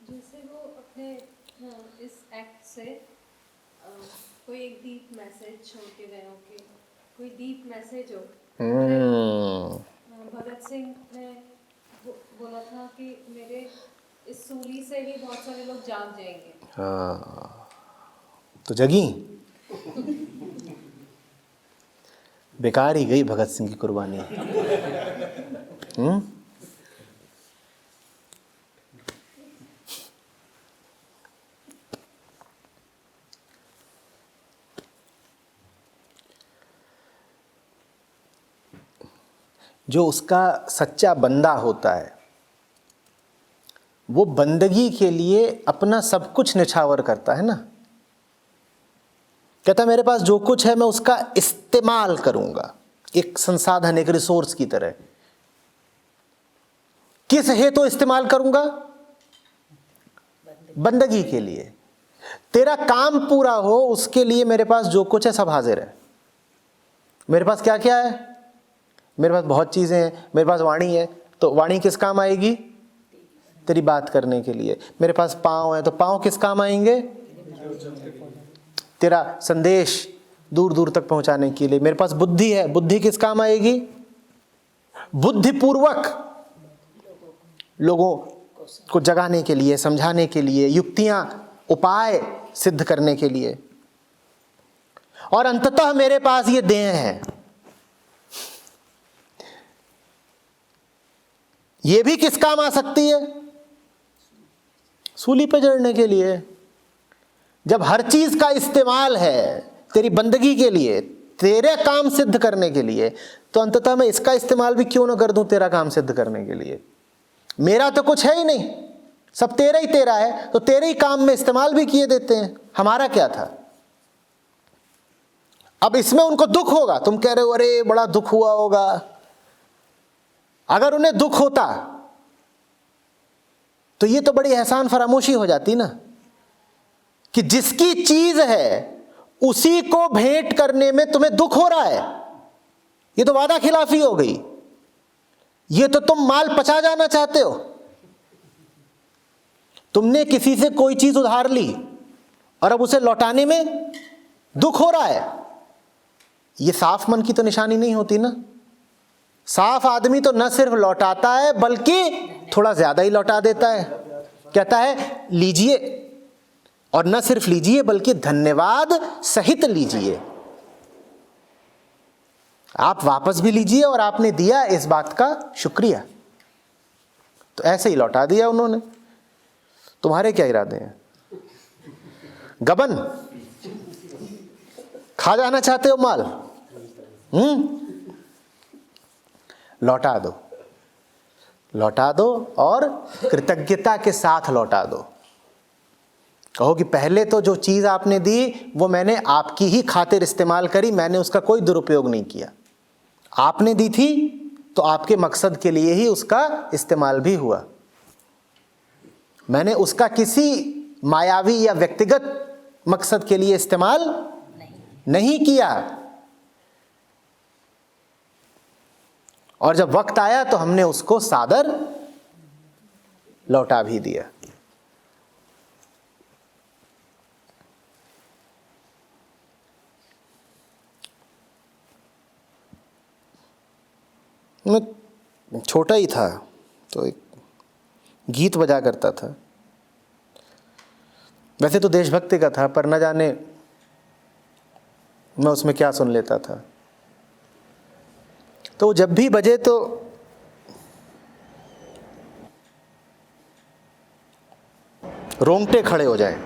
जैसे वो अपने इस एक्ट से कोई एक डीप मैसेज छोड़ के गए हो, कि कोई डीप मैसेज हो। भगत सिंह ने बोला था कि मेरे इस सूली से ही बहुत सारे लोग जाग जाएंगे। हाँ, तो जगी। बेकार ही गई भगत सिंह की कुर्बानी। जो उसका सच्चा बंदा होता है, वो बंदगी के लिए अपना सब कुछ निछावर करता है ना। कहता है मेरे पास जो कुछ है मैं उसका इस्तेमाल करूंगा, एक संसाधन, एक रिसोर्स की तरह। किस हेतु इस्तेमाल करूंगा? बंदगी के लिए। तेरा काम पूरा हो उसके लिए मेरे पास जो कुछ है सब हाजिर है। मेरे पास क्या क्या है? मेरे पास बहुत चीजें हैं। मेरे पास वाणी है, तो वाणी किस काम आएगी? तेरी बात करने के लिए। मेरे पास पांव है, तो पांव किस काम आएंगे? तेरा संदेश दूर दूर तक पहुंचाने के लिए। मेरे पास बुद्धि है, बुद्धि किस काम आएगी? बुद्धिपूर्वक लोगों को जगाने के लिए, समझाने के लिए, युक्तियां, उपाय सिद्ध करने के लिए। और अंततः मेरे पास ये देह है, ये भी किस काम आ सकती है? सूली पे जड़ने के लिए। जब हर चीज का इस्तेमाल है तेरी बंदगी के लिए, तेरे काम सिद्ध करने के लिए, तो अंततः मैं इसका इस्तेमाल भी क्यों ना कर दूं तेरा काम सिद्ध करने के लिए। मेरा तो कुछ है ही नहीं, सब तेरा ही तेरा है, तो तेरे ही काम में इस्तेमाल भी किए देते हैं। हमारा क्या था? अब इसमें उनको दुख होगा। तुम कह रहे हो अरे बड़ा दुख हुआ होगा। अगर उन्हें दुख होता तो ये तो बड़ी एहसान फरामोशी हो जाती ना, कि जिसकी चीज है उसी को भेंट करने में तुम्हें दुख हो रहा है। ये तो वादा खिलाफी हो गई। ये तो तुम माल पचा जाना चाहते हो। तुमने किसी से कोई चीज उधार ली और अब उसे लौटाने में दुख हो रहा है। ये साफ मन की तो निशानी नहीं होती ना। साफ आदमी तो न सिर्फ लौटाता है बल्कि थोड़ा ज्यादा ही लौटा देता है। कहता है लीजिए, और न सिर्फ लीजिए बल्कि धन्यवाद सहित लीजिए। आप वापस भी लीजिए और आपने दिया इस बात का शुक्रिया। तो ऐसे ही लौटा दिया उन्होंने। तुम्हारे क्या इरादे हैं? गबन खा जाना चाहते हो माल? लौटा दो, लौटा दो और कृतज्ञता के साथ लौटा दो। कहो कि पहले तो जो चीज आपने दी वो मैंने आपकी ही खातिर इस्तेमाल करी, मैंने उसका कोई दुरुपयोग नहीं किया। आपने दी थी तो आपके मकसद के लिए ही उसका इस्तेमाल भी हुआ। मैंने उसका किसी मायावी या व्यक्तिगत मकसद के लिए इस्तेमाल नहीं किया। और जब वक्त आया तो हमने उसको सादर लौटा भी दिया। मैं छोटा ही था तो एक गीत बजा करता था। वैसे तो देशभक्ति का था, पर न जाने मैं उसमें क्या सुन लेता था। तो जब भी बजे तो रोंगटे खड़े हो जाएं।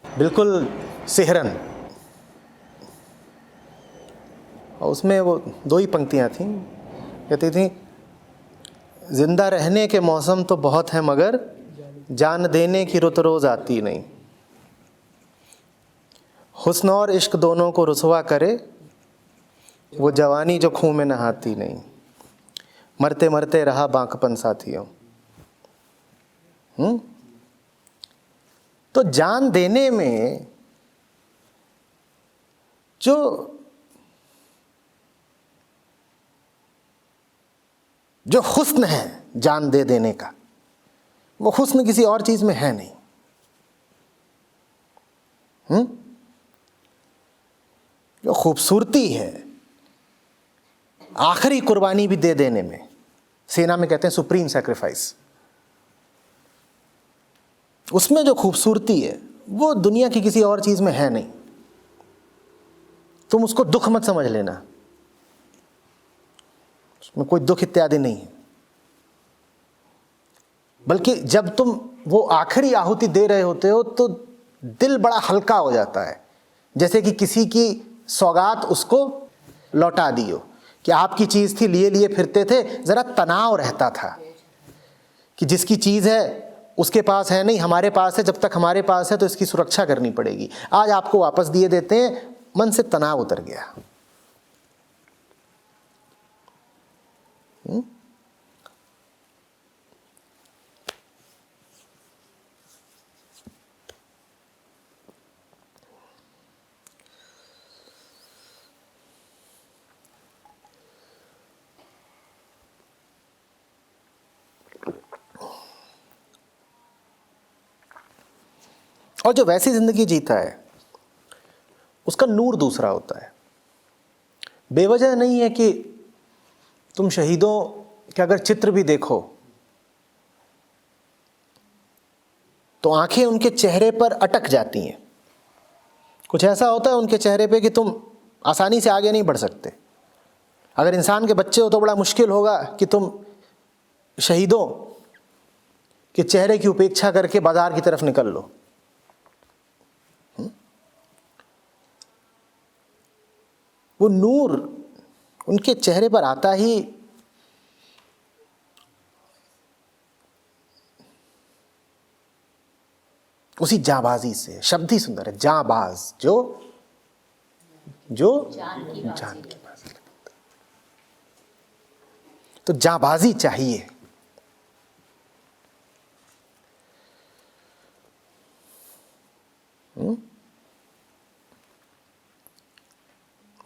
बिल्कुल सिहरन। और उसमें वो 2 ही पंक्तियां थीं, कहती थी, जिंदा रहने के मौसम तो बहुत है मगर जान देने की रुत रोज आती नहीं। हुस्न और इश्क दोनों को रुसवा करे वो जवानी जो खून में नहाती नहीं। मरते मरते रहा बांकपन साथियों। तो जान देने में जो हुस्न है जान दे देने का, वो हुस्न किसी और चीज में है नहीं। जो खूबसूरती है आखिरी कुर्बानी भी दे देने में, सेना में कहते हैं सुप्रीम सैक्रिफाइस, उसमें जो खूबसूरती है वो दुनिया की किसी और चीज में है नहीं। तुम उसको दुख मत समझ लेना, उसमें कोई दुख इत्यादि नहीं है। बल्कि जब तुम वो आखिरी आहुति दे रहे होते हो तो दिल बड़ा हल्का हो जाता है, जैसे कि किसी की सौगात उसको लौटा दी हो, कि आपकी चीज थी, लिए लिए फिरते थे, जरा तनाव रहता था कि जिसकी चीज है उसके पास है नहीं, हमारे पास है, जब तक हमारे पास है तो इसकी सुरक्षा करनी पड़ेगी। आज आपको वापस दिए देते हैं, मन से तनाव उतर गया। और जो वैसी जिंदगी जीता है उसका नूर दूसरा होता है। बेवजह नहीं है कि तुम शहीदों के अगर चित्र भी देखो तो आंखें उनके चेहरे पर अटक जाती हैं। कुछ ऐसा होता है उनके चेहरे पे कि तुम आसानी से आगे नहीं बढ़ सकते। अगर इंसान के बच्चे हो तो बड़ा मुश्किल होगा कि तुम शहीदों के चेहरे की उपेक्षा करके बाजार की तरफ निकल लो। वो नूर उनके चेहरे पर आता ही उसी जाबाजी से। शब्द ही सुंदर है, जाबाज, जो जान की बाजी। तो जाबाजी चाहिए।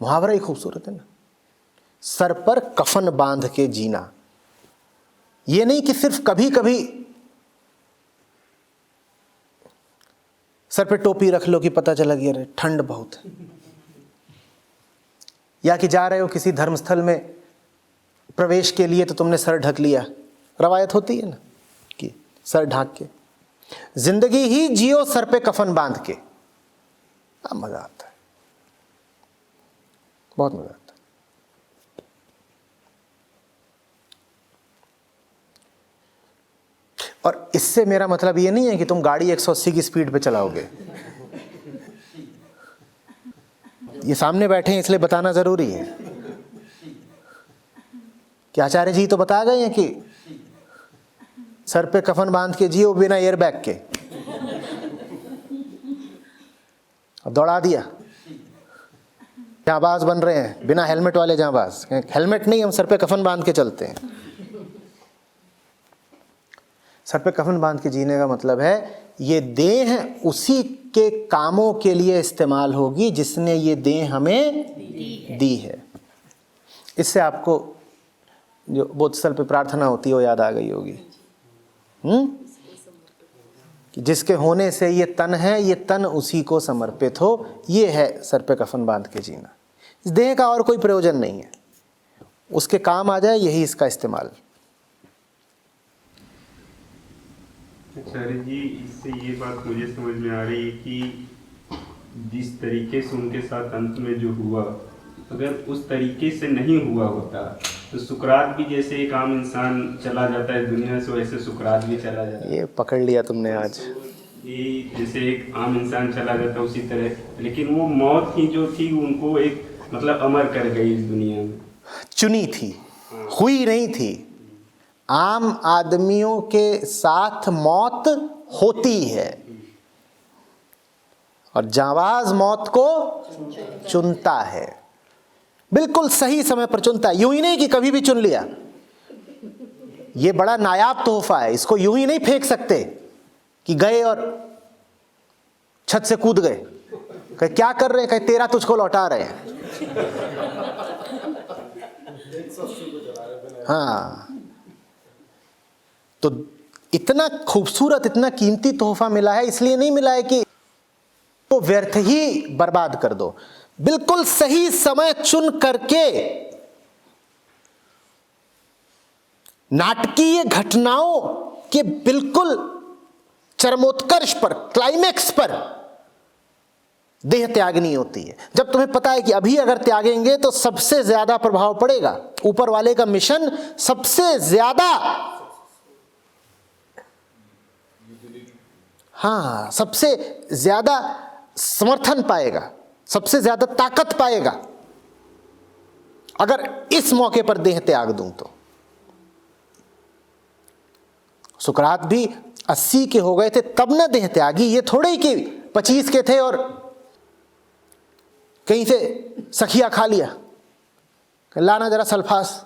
मुहावरा ही खूबसूरत है ना, सर पर कफन बांध के जीना। ये नहीं कि सिर्फ कभी कभी सर पे टोपी रख लो कि पता चला कि अरे ठंड बहुत है, या कि जा रहे हो किसी धर्मस्थल में प्रवेश के लिए तो तुमने सर ढक लिया। रवायत होती है ना कि सर ढाक के जिंदगी ही जियो सर पे कफन बांध के। मजा आता है, बहुत मजा आता है। और इससे मेरा मतलब ये नहीं है कि तुम गाड़ी 180 की स्पीड पे चलाओगे। ये सामने बैठे हैं इसलिए बताना जरूरी है कि आचार्य जी तो बता गए हैं कि सर पे कफन बांध के जियो बिना एयरबैग के। अब दौड़ा दिया जांबाज बन रहे हैं, बिना हेलमेट वाले जांबाज। हेलमेट नहीं, हम सर पे कफन बांध के चलते हैं। सर पे कफन बांध के जीने का मतलब है ये देह उसी के कामों के लिए इस्तेमाल होगी जिसने ये देह हमें दी है। इससे आपको जो बोधस्थल पे प्रार्थना होती है वो याद आ गई होगी, कि जिसके होने से ये तन है, ये तन उसी को समर्पित हो। ये है सर पे कफन बांध के जीना। इस देह का और कोई प्रयोजन नहीं है, उसके काम आ जाए यही इसका इस्तेमाल। आचार्य जी, इससे ये बात मुझे समझ में आ रही है कि जिस तरीके से उनके साथ अंत में जो हुआ, अगर उस तरीके से नहीं हुआ होता तो सुकरात भी जैसे एक आम इंसान चला जाता है दुनिया से, वैसे सुकरात भी चला जाता है। ये पकड़ लिया तुमने आज। ये जैसे एक आम इंसान चला जाता है उसी तरह, लेकिन वो मौत ही जो थी उनको एक मतलब अमर कर गई इस दुनिया में। चुनी थी, हुई नहीं थी। आम आदमियों के साथ मौत होती है और जांबाज मौत को चुनता है, बिल्कुल सही समय पर चुनता है। यूं ही नहीं कि कभी भी चुन लिया। ये बड़ा नायाब तोहफा है, इसको यूं ही नहीं फेंक सकते कि गए और छत से कूद गए। कहे क्या कर रहे हैं? कहे तेरा तुझको लौटा रहे हैं। हाँ, तो इतना खूबसूरत, इतना कीमती तोहफा मिला है, इसलिए नहीं मिला है कि तो व्यर्थ ही बर्बाद कर दो। बिल्कुल सही समय चुन करके नाटकीय घटनाओं के बिल्कुल चरमोत्कर्ष पर, क्लाइमेक्स पर देह त्यागनी होती है। जब तुम्हें पता है कि अभी अगर त्यागेंगे तो सबसे ज्यादा प्रभाव पड़ेगा, ऊपर वाले का मिशन सबसे ज्यादा, हाँ, सबसे ज्यादा समर्थन पाएगा, सबसे ज्यादा ताकत पाएगा अगर इस मौके पर देह त्याग दूं तो। सुकरात भी 80 के हो गए थे तब न देह त्यागी। ये थोड़े ही कि 25 के थे और कहीं से सखिया खा लिया, लाना जरा सल्फास।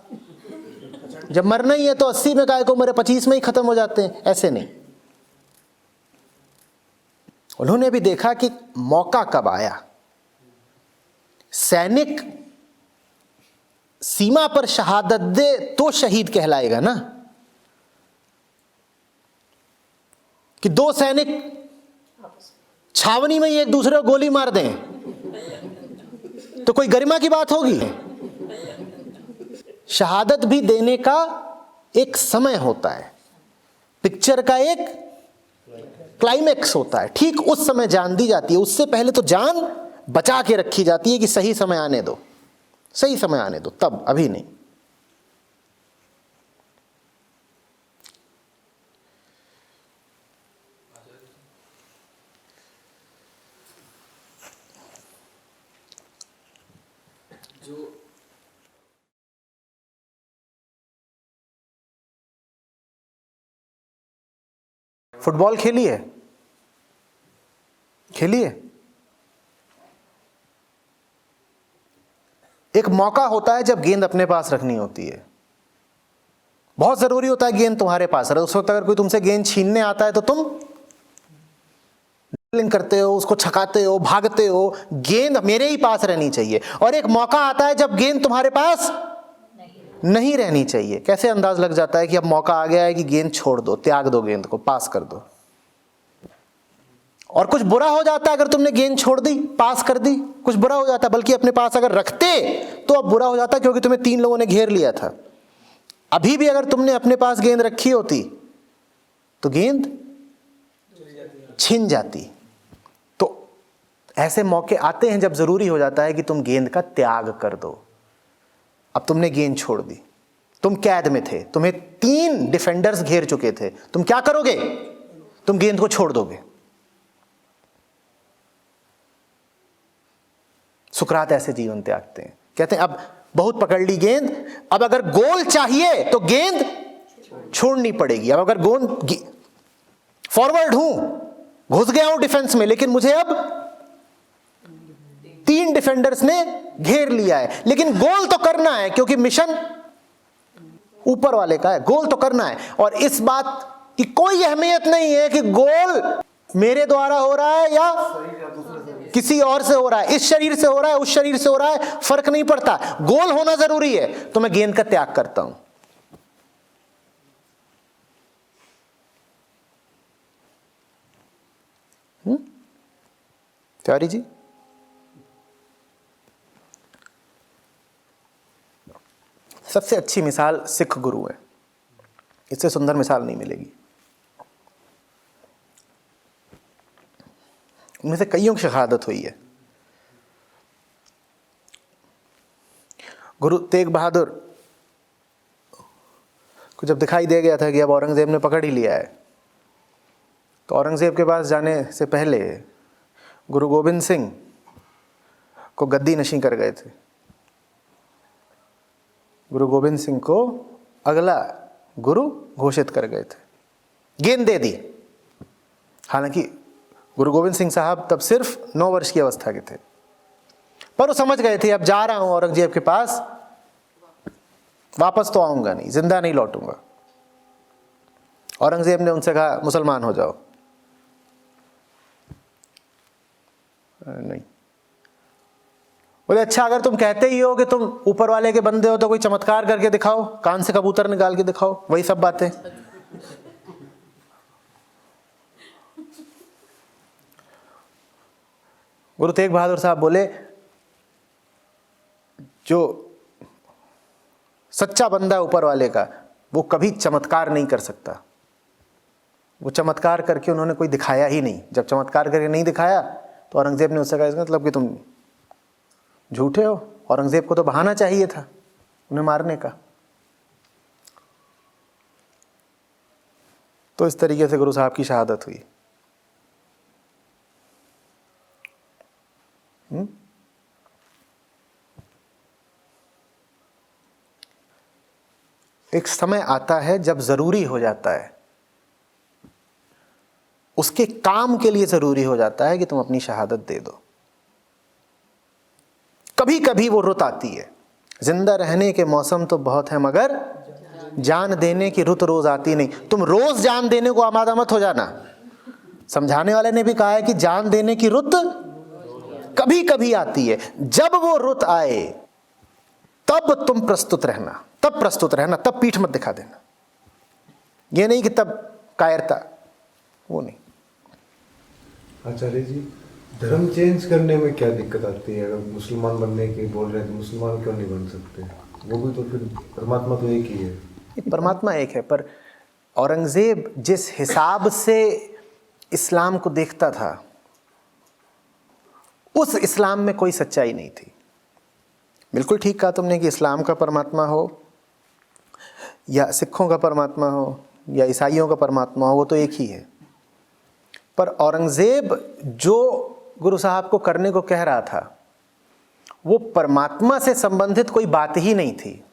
जब मरना ही है तो 80 में काहे को मरे, 25 में ही खत्म हो जाते हैं। ऐसे नहीं, उन्होंने भी देखा कि मौका कब आया। सैनिक सीमा पर शहादत दे तो शहीद कहलाएगा ना, कि दो सैनिक छावनी में ही एक दूसरे को गोली मार दें तो कोई गरिमा की बात होगी? शहादत भी देने का एक समय होता है, पिक्चर का एक क्लाइमेक्स होता है। ठीक उस समय जान दी जाती है, उससे पहले तो जान बचा के रखी जाती है कि सही समय आने दो, सही समय आने दो, तब, अभी नहीं। फुटबॉल खेलिए, खेलिए। एक मौका होता है जब गेंद अपने पास रखनी होती है। बहुत जरूरी होता है गेंद तुम्हारे पास रहे। उस वक्त अगर कोई तुमसे गेंद छीनने आता है तो तुम ड्रिबलिंग करते हो, उसको छकाते हो, भागते हो। गेंद मेरे ही पास रहनी चाहिए। और एक मौका आता है जब गेंद तुम्हारे पास नहीं रहनी चाहिए। कैसे अंदाज लग जाता है कि अब मौका आ गया है कि गेंद छोड़ दो, त्याग दो, गेंद को पास कर दो। और कुछ बुरा हो जाता है अगर तुमने गेंद छोड़ दी, पास कर दी, कुछ बुरा हो जाता है। बल्कि अपने पास अगर रखते तो अब बुरा हो जाता, क्योंकि तुम्हें 3 लोगों ने घेर लिया था। अभी भी अगर तुमने अपने पास गेंद रखी होती तो गेंद छिन जाती। तो ऐसे मौके आते हैं जब जरूरी हो जाता है कि तुम गेंद का त्याग कर दो। अब तुमने गेंद छोड़ दी, तुम कैद में थे, तुम्हें 3 डिफेंडर्स घेर चुके थे, तुम क्या करोगे? तुम गेंद को छोड़ दोगे। सुकरात ऐसे जीवन त्यागते हैं। कहते हैं अब बहुत पकड़ ली गेंद, अब अगर गोल चाहिए तो गेंद छोड़नी पड़ेगी। अब अगर गोल, फॉरवर्ड हूं, घुस गया हूं डिफेंस में, लेकिन मुझे अब 3 डिफेंडर्स ने घेर लिया है, लेकिन गोल तो करना है क्योंकि मिशन ऊपर वाले का है, गोल तो करना है। और इस बात की कोई अहमियत नहीं है कि गोल मेरे द्वारा हो रहा है या किसी और से हो रहा है, इस शरीर से हो रहा है, उस शरीर से हो रहा है, फर्क नहीं पड़ता, गोल होना जरूरी है। तो मैं गेंद का त्याग करता हूं। तिवारी जी, सबसे अच्छी मिसाल सिख गुरु है, इससे सुंदर मिसाल नहीं मिलेगी। उनमें से कईयों की शहादत हुई है। गुरु तेग बहादुर को जब दिखाई दे गया था कि अब औरंगजेब ने पकड़ ही लिया है, तो औरंगजेब के पास जाने से पहले गुरु गोविंद सिंह को गद्दी नशीं कर गए थे। गुरु गोविंद सिंह को अगला गुरु घोषित कर गए थे, गेंद दे दी। हालांकि गुरु गोविंद सिंह साहब तब सिर्फ 9 वर्ष की अवस्था के थे, पर वो समझ गए थे अब जा रहा हूं औरंगजेब के पास, वापस तो आऊंगा नहीं, जिंदा नहीं लौटूंगा। औरंगजेब ने उनसे कहा मुसलमान हो जाओ। नहीं, बोले अच्छा अगर तुम कहते ही हो कि तुम ऊपर वाले के बंदे हो तो कोई चमत्कार करके दिखाओ, कान से कबूतर निकाल के दिखाओ, वही सब बातें। गुरु तेग बहादुर साहब बोले जो सच्चा बंदा है ऊपर वाले का, वो कभी चमत्कार नहीं कर सकता। वो चमत्कार करके उन्होंने कोई दिखाया ही नहीं। जब चमत्कार करके नहीं दिखाया तो औरंगजेब ने उससे कहा इसका मतलब कि तुम झूठे हो। औरंगजेब को तो बहाना चाहिए था उन्हें मारने का। तो इस तरीके से गुरु साहब की शहादत हुई। एक समय आता है जब जरूरी हो जाता है, उसके काम के लिए जरूरी हो जाता है कि तुम अपनी शहादत दे दो। कभी कभी वो रुत आती है। जिंदा रहने के मौसम तो बहुत है मगर जान देने की रुत रोज आती नहीं। तुम रोज जान देने को आमादा मत हो जाना। समझाने वाले ने भी कहा है कि जान देने की रुत कभी कभी आती है। जब वो रुत आए तब तुम प्रस्तुत रहना, तब प्रस्तुत रहना, तब पीठ मत दिखा देना। ये नहीं कि तब कायरता, वो नहीं। आचार्य जी, धर्म चेंज करने में क्या दिक्कत आती है? अगर मुसलमान बनने की बोल रहे हैं तो मुसलमान क्यों नहीं बन सकते? वो भी तो फिर परमात्मा तो एक ही है। परमात्मा एक है, पर औरंगजेब जिस हिसाब से इस्लाम को देखता था उस इस्लाम में कोई सच्चाई नहीं थी। बिल्कुल ठीक कहा तुमने कि इस्लाम का परमात्मा हो या सिखों का परमात्मा हो या ईसाइयों का परमात्मा हो, वो तो एक ही है। पर औरंगजेब जो गुरु साहब को करने को कह रहा था वो परमात्मा से संबंधित कोई बात ही नहीं थी।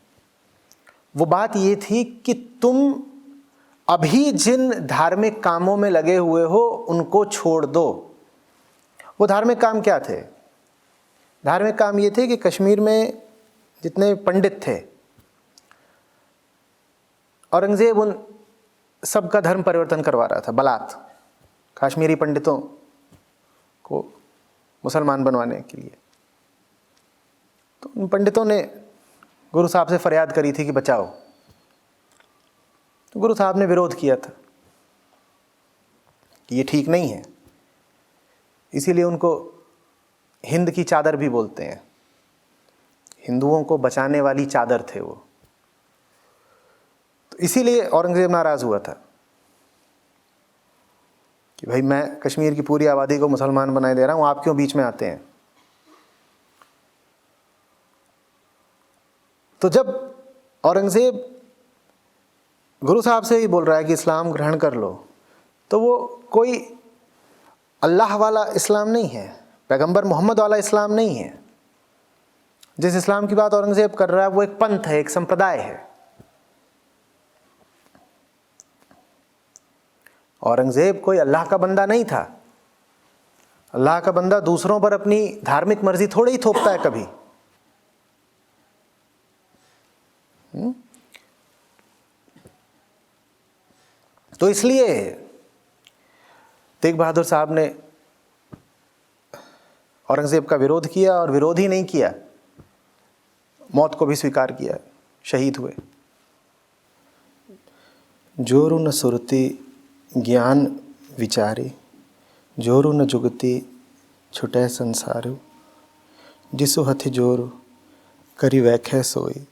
वो बात ये थी कि तुम अभी जिन धार्मिक कामों में लगे हुए हो उनको छोड़ दो। वो धार्मिक काम क्या थे? धार्मिक काम ये थे कि कश्मीर में जितने पंडित थे, औरंगजेब उन सबका धर्म परिवर्तन करवा रहा था बलात्, कश्मीरी पंडितों को मुसलमान बनवाने के लिए। तो उन पंडितों ने गुरु साहब से फरियाद करी थी कि बचाओ। तो गुरु साहब ने विरोध किया था कि ये ठीक नहीं है। इसीलिए उनको हिंद की चादर भी बोलते हैं। हिंदुओं को बचाने वाली चादर थे वो। तो इसीलिए औरंगजेब नाराज हुआ था कि भाई मैं कश्मीर की पूरी आबादी को मुसलमान बनाए दे रहा हूं, आप क्यों बीच में आते हैं? तो जब औरंगजेब गुरु साहब से ही बोल रहा है कि इस्लाम ग्रहण कर लो, तो वो कोई अल्लाह वाला इस्लाम नहीं है, पैगंबर मोहम्मद वाला इस्लाम नहीं है। जिस इस्लाम की बात औरंगजेब कर रहा है वो एक पंथ है, एक संप्रदाय है। औरंगजेब कोई अल्लाह का बंदा नहीं था। अल्लाह का बंदा दूसरों पर अपनी धार्मिक मर्जी थोड़ी ही थोपता है कभी। तो इसलिए तेग बहादुर साहब ने औरंगजेब का विरोध किया, और विरोध ही नहीं किया, मौत को भी स्वीकार किया, शहीद हुए। जोरु न सुरती ज्ञान विचारी, जोरु न जुगती छुटै संसारु, जिसु हथि जोरु करी वैखै सोई,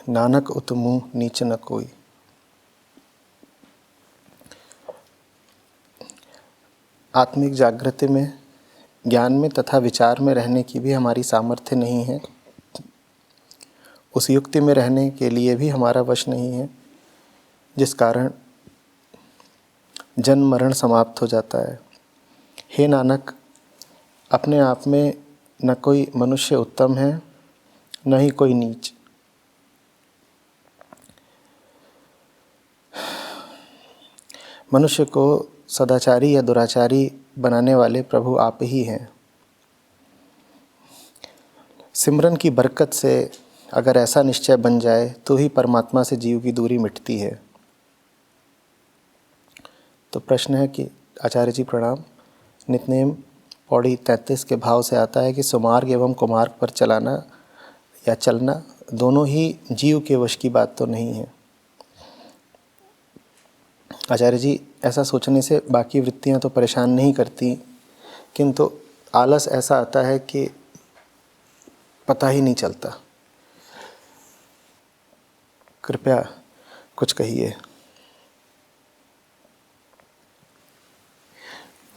नानक उतमु नीच न कोई। आत्मिक जागृति में, ज्ञान में तथा विचार में रहने की भी हमारी सामर्थ्य नहीं है, उस युक्ति में रहने के लिए भी हमारा वश नहीं है, जिस कारण जन्म मरण समाप्त हो जाता है। हे नानक, अपने आप में न कोई मनुष्य उत्तम है, न ही कोई नीच। मनुष्य को सदाचारी या दुराचारी बनाने वाले प्रभु आप ही हैं। सिमरन की बरकत से अगर ऐसा निश्चय बन जाए तो ही परमात्मा से जीव की दूरी मिटती है। तो प्रश्न है कि आचार्य जी प्रणाम, नित्यनेम पौड़ी 33 के भाव से आता है कि सुमार्ग एवं कुमार्ग पर चलाना या चलना दोनों ही जीव के वश की बात तो नहीं है। आचार्य जी, ऐसा सोचने से बाकी वृत्तियां तो परेशान नहीं करती, किंतु आलस ऐसा आता है कि पता ही नहीं चलता। कृपया कुछ कहिए।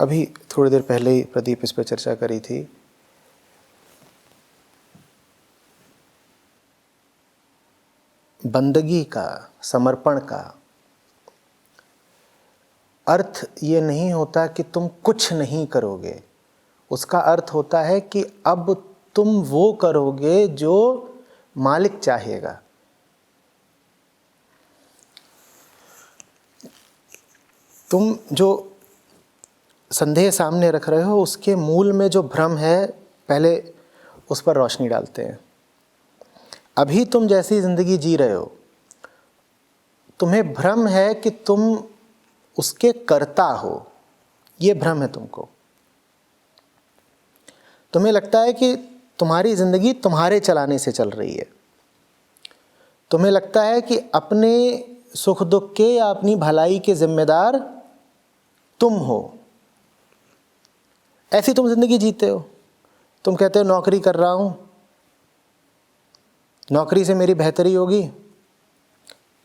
अभी थोड़ी देर पहले ही प्रदीप इस पर चर्चा करी थी। बंदगी का, समर्पण का अर्थ ये नहीं होता कि तुम कुछ नहीं करोगे, उसका अर्थ होता है कि अब तुम वो करोगे जो मालिक चाहेगा। तुम जो संदेह सामने रख रहे हो उसके मूल में जो भ्रम है, पहले उस पर रोशनी डालते हैं। अभी तुम जैसी ज़िंदगी जी रहे हो, तुम्हें भ्रम है कि तुम उसके कर्ता हो, ये भ्रम है तुमको। तुम्हें लगता है कि तुम्हारी ज़िंदगी तुम्हारे चलाने से चल रही है। तुम्हें लगता है कि अपने सुख दुख के या अपनी भलाई के जिम्मेदार तुम हो। ऐसी तुम ज़िंदगी जीते हो। तुम कहते हो नौकरी कर रहा हूँ, नौकरी से मेरी बेहतरी होगी,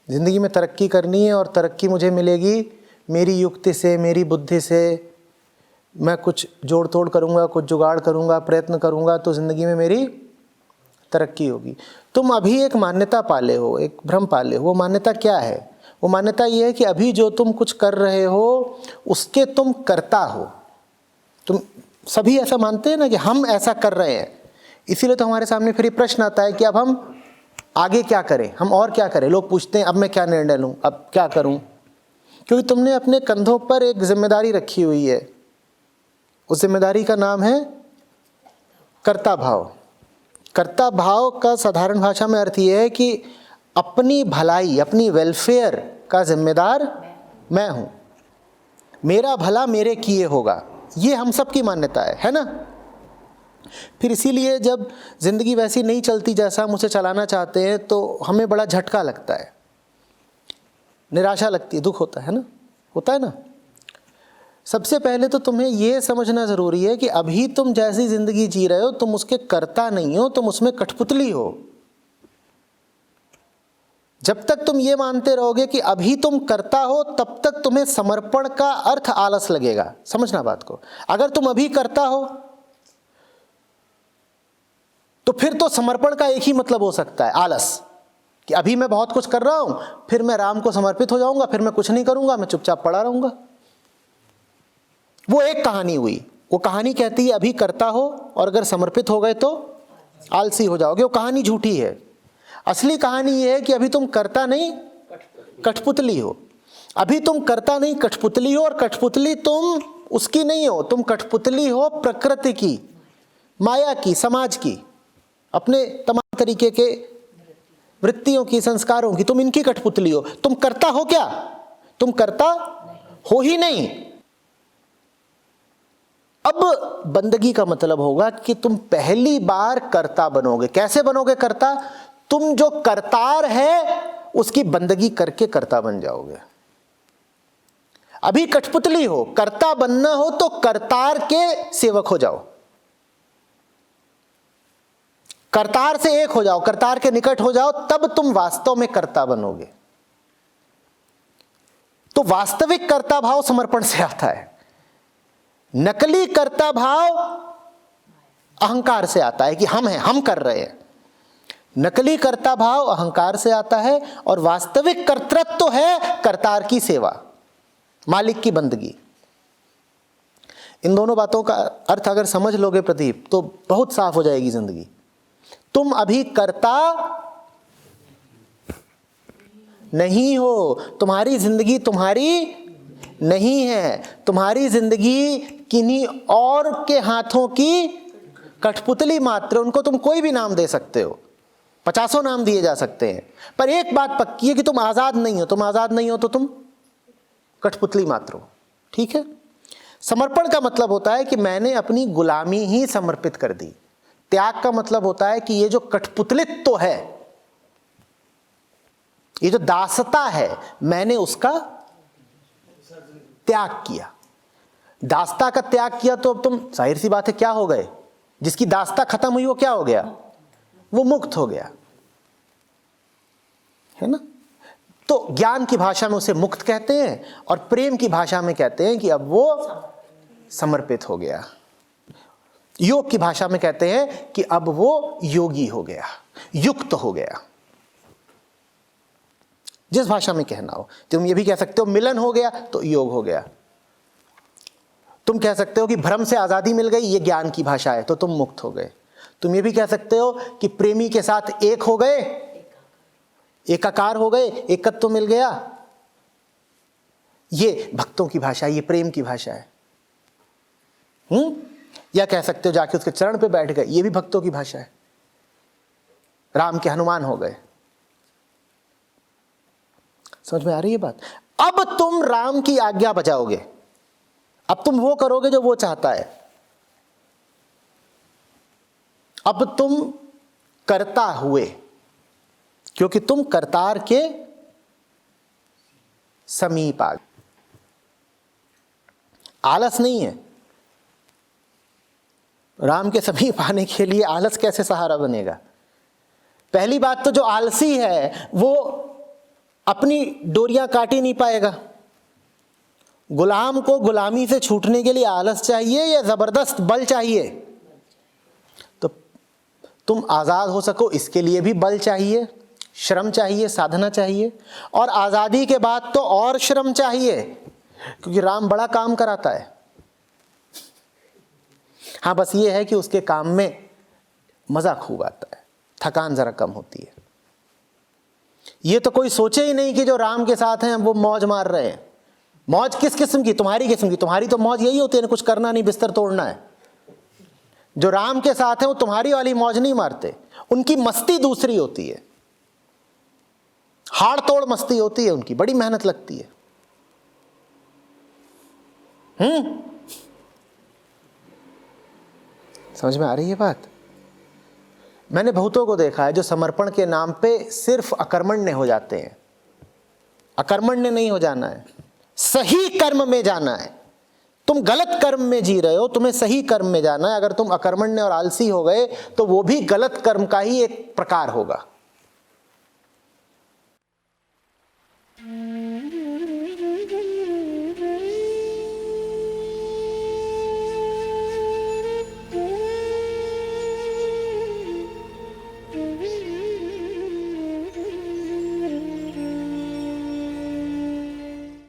ज़िंदगी में तरक्की करनी है और तरक्की मुझे मिलेगी मेरी युक्ति से, मेरी बुद्धि से। मैं कुछ जोड़ तोड़ करूँगा, कुछ जुगाड़ करूँगा, प्रयत्न करूँगा तो ज़िंदगी में मेरी तरक्की होगी। तुम अभी एक मान्यता पाले हो, एक भ्रम पाले हो। वो मान्यता क्या है? वो मान्यता ये है कि अभी जो तुम कुछ कर रहे हो उसके तुम कर्ता हो। तुम सभी ऐसा मानते हैं ना कि हम ऐसा कर रहे हैं, इसीलिए तो हमारे सामने फिर ये प्रश्न आता है कि अब हम आगे क्या करें, हम और क्या करें। लोग पूछते हैं अब मैं क्या निर्णय लूँ, अब क्या करूँ, क्योंकि तुमने अपने कंधों पर एक जिम्मेदारी रखी हुई है। उस जिम्मेदारी का नाम है कर्ता भाव। कर्ता भाव का साधारण भाषा में अर्थ ये है कि अपनी भलाई, अपनी वेलफेयर का जिम्मेदार मैं हूँ, मेरा भला मेरे किए होगा। ये हम सब की मान्यता है ना। फिर इसीलिए जब ज़िंदगी वैसी नहीं चलती जैसा हम उसे चलाना चाहते हैं तो हमें बड़ा झटका लगता है, निराशा लगती है, दुख होता है ना, होता है ना। सबसे पहले तो तुम्हें ये समझना ज़रूरी है कि अभी तुम जैसी ज़िंदगी जी रहे हो तुम उसके कर्ता नहीं हो, तुम उसमें कठपुतली हो। जब तक तुम ये मानते रहोगे कि अभी तुम कर्ता हो तब तक तुम्हें समर्पण का अर्थ आलस लगेगा। समझना बात को। अगर तुम अभी कर्ता हो तो फिर तो समर्पण का एक ही मतलब हो सकता है, आलस, कि अभी मैं बहुत कुछ कर रहा हूं, फिर मैं राम को समर्पित हो जाऊंगा, फिर मैं कुछ नहीं करूंगा, मैं चुपचाप पड़ा रहूंगा। वो एक कहानी हुई। वो कहानी कहती है अभी कर्ता हो और अगर समर्पित हो गए तो आलसी हो जाओगे। वो कहानी झूठी है। असली कहानी ये है कि अभी तुम कर्ता नहीं कठपुतली हो। अभी तुम कर्ता नहीं कठपुतली हो, और कठपुतली तुम उसकी नहीं हो, तुम कठपुतली हो प्रकृति की, माया की, समाज की, अपने तमाम तरीके के वृत्तियों की, संस्कारों की, तुम इनकी कठपुतली हो। तुम कर्ता हो क्या? तुम कर्ता हो ही नहीं। अब बंदगी का मतलब होगा कि तुम पहली बार कर्ता बनोगे। कैसे बनोगे कर्ता? तुम जो कर्तार है उसकी बंदगी करके कर्ता बन जाओगे। अभी कठपुतली हो, कर्ता बनना हो तो कर्तार के सेवक हो जाओ, कर्तार से एक हो जाओ, कर्तार के निकट हो जाओ, तब तुम वास्तव में कर्ता बनोगे। तो वास्तविक कर्ता भाव समर्पण से आता है, नकली कर्ता भाव अहंकार से आता है कि हम हैं, हम कर रहे हैं। नकली कर्ता भाव अहंकार से आता है और वास्तविक कर्तृत्व तो है कर्तार की सेवा, मालिक की बंदगी। इन दोनों बातों का अर्थ अगर समझ लोगे प्रदीप, तो बहुत साफ हो जाएगी जिंदगी। तुम अभी कर्ता नहीं हो, तुम्हारी जिंदगी तुम्हारी नहीं है, तुम्हारी जिंदगी किन्हीं और के हाथों की कठपुतली मात्र। उनको तुम कोई भी नाम दे सकते हो, 50 नाम दिए जा सकते हैं, पर एक बात पक्की है कि तुम आजाद नहीं हो। तुम आजाद नहीं हो तो तुम कठपुतली मात्र हो। ठीक है? समर्पण का मतलब होता है कि मैंने अपनी गुलामी ही समर्पित कर दी। त्याग का मतलब होता है कि ये जो कठपुतलित्व है, ये जो दासता है, मैंने उसका त्याग किया। दासता का त्याग किया तो अब तुम, जाहिर सी बात है, क्या हो गए? जिसकी दासता खत्म हुई वो क्या हो गया? वो मुक्त हो गया, है ना? तो ज्ञान की भाषा में उसे मुक्त कहते हैं और प्रेम की भाषा में कहते हैं कि अब वो समर्पित हो गया। योग की भाषा में कहते हैं कि अब वो योगी हो गया, युक्त हो गया। जिस भाषा में कहना हो। तुम ये भी कह सकते हो मिलन हो गया तो योग हो गया। तुम कह सकते हो कि भ्रम से आजादी मिल गई, ये ज्ञान की भाषा है, तो तुम मुक्त हो गए। तुम ये भी कह सकते हो कि प्रेमी के साथ एक हो गए, एकाकार हो गए, एकत्व मिल गया, ये भक्तों की भाषा, ये प्रेम की भाषा है। या कह सकते हो जाके उसके चरण पे बैठ गए, ये भी भक्तों की भाषा है। राम के हनुमान हो गए। समझ में आ रही है बात? अब तुम राम की आज्ञा बजाओगे, अब तुम वो करोगे जो वो चाहता है। अब तुम कर्ता हुए, क्योंकि तुम कर्तार के समीप आ गए। आलस नहीं है। राम के समीप आने के लिए आलस कैसे सहारा बनेगा? पहली बात तो जो आलसी है वो अपनी डोरियां काट ही नहीं पाएगा। गुलाम को गुलामी से छूटने के लिए आलस चाहिए या जबरदस्त बल चाहिए? तो तुम आजाद हो सको इसके लिए भी बल चाहिए, श्रम चाहिए, साधना चाहिए, और आजादी के बाद तो और श्रम चाहिए, क्योंकि राम बड़ा काम कराता है। हाँ, बस ये है कि उसके काम में मजा खूब आता है, थकान जरा कम होती है। ये तो कोई सोचे ही नहीं कि जो राम के साथ हैं वो मौज मार रहे हैं। मौज किस किस्म की? तुम्हारी किस्म की। तुम्हारी तो मौज यही होती है ना, कुछ करना नहीं, बिस्तर तोड़ना है। जो राम के साथ हैं वो तुम्हारी वाली मौज नहीं मारते, उनकी मस्ती दूसरी होती है, हाड़ तोड़ मस्ती होती है उनकी, बड़ी मेहनत लगती है। समझ में आ रही है बात? मैंने बहुतों को देखा है जो समर्पण के नाम पे सिर्फ अकर्मण्य हो जाते हैं। अकर्मण्य नहीं हो जाना है, सही कर्म में जाना है। तुम गलत कर्म में जी रहे हो, तुम्हें सही कर्म में जाना है। अगर तुम अकर्मण्य और आलसी हो गए तो वो भी गलत कर्म का ही एक प्रकार होगा।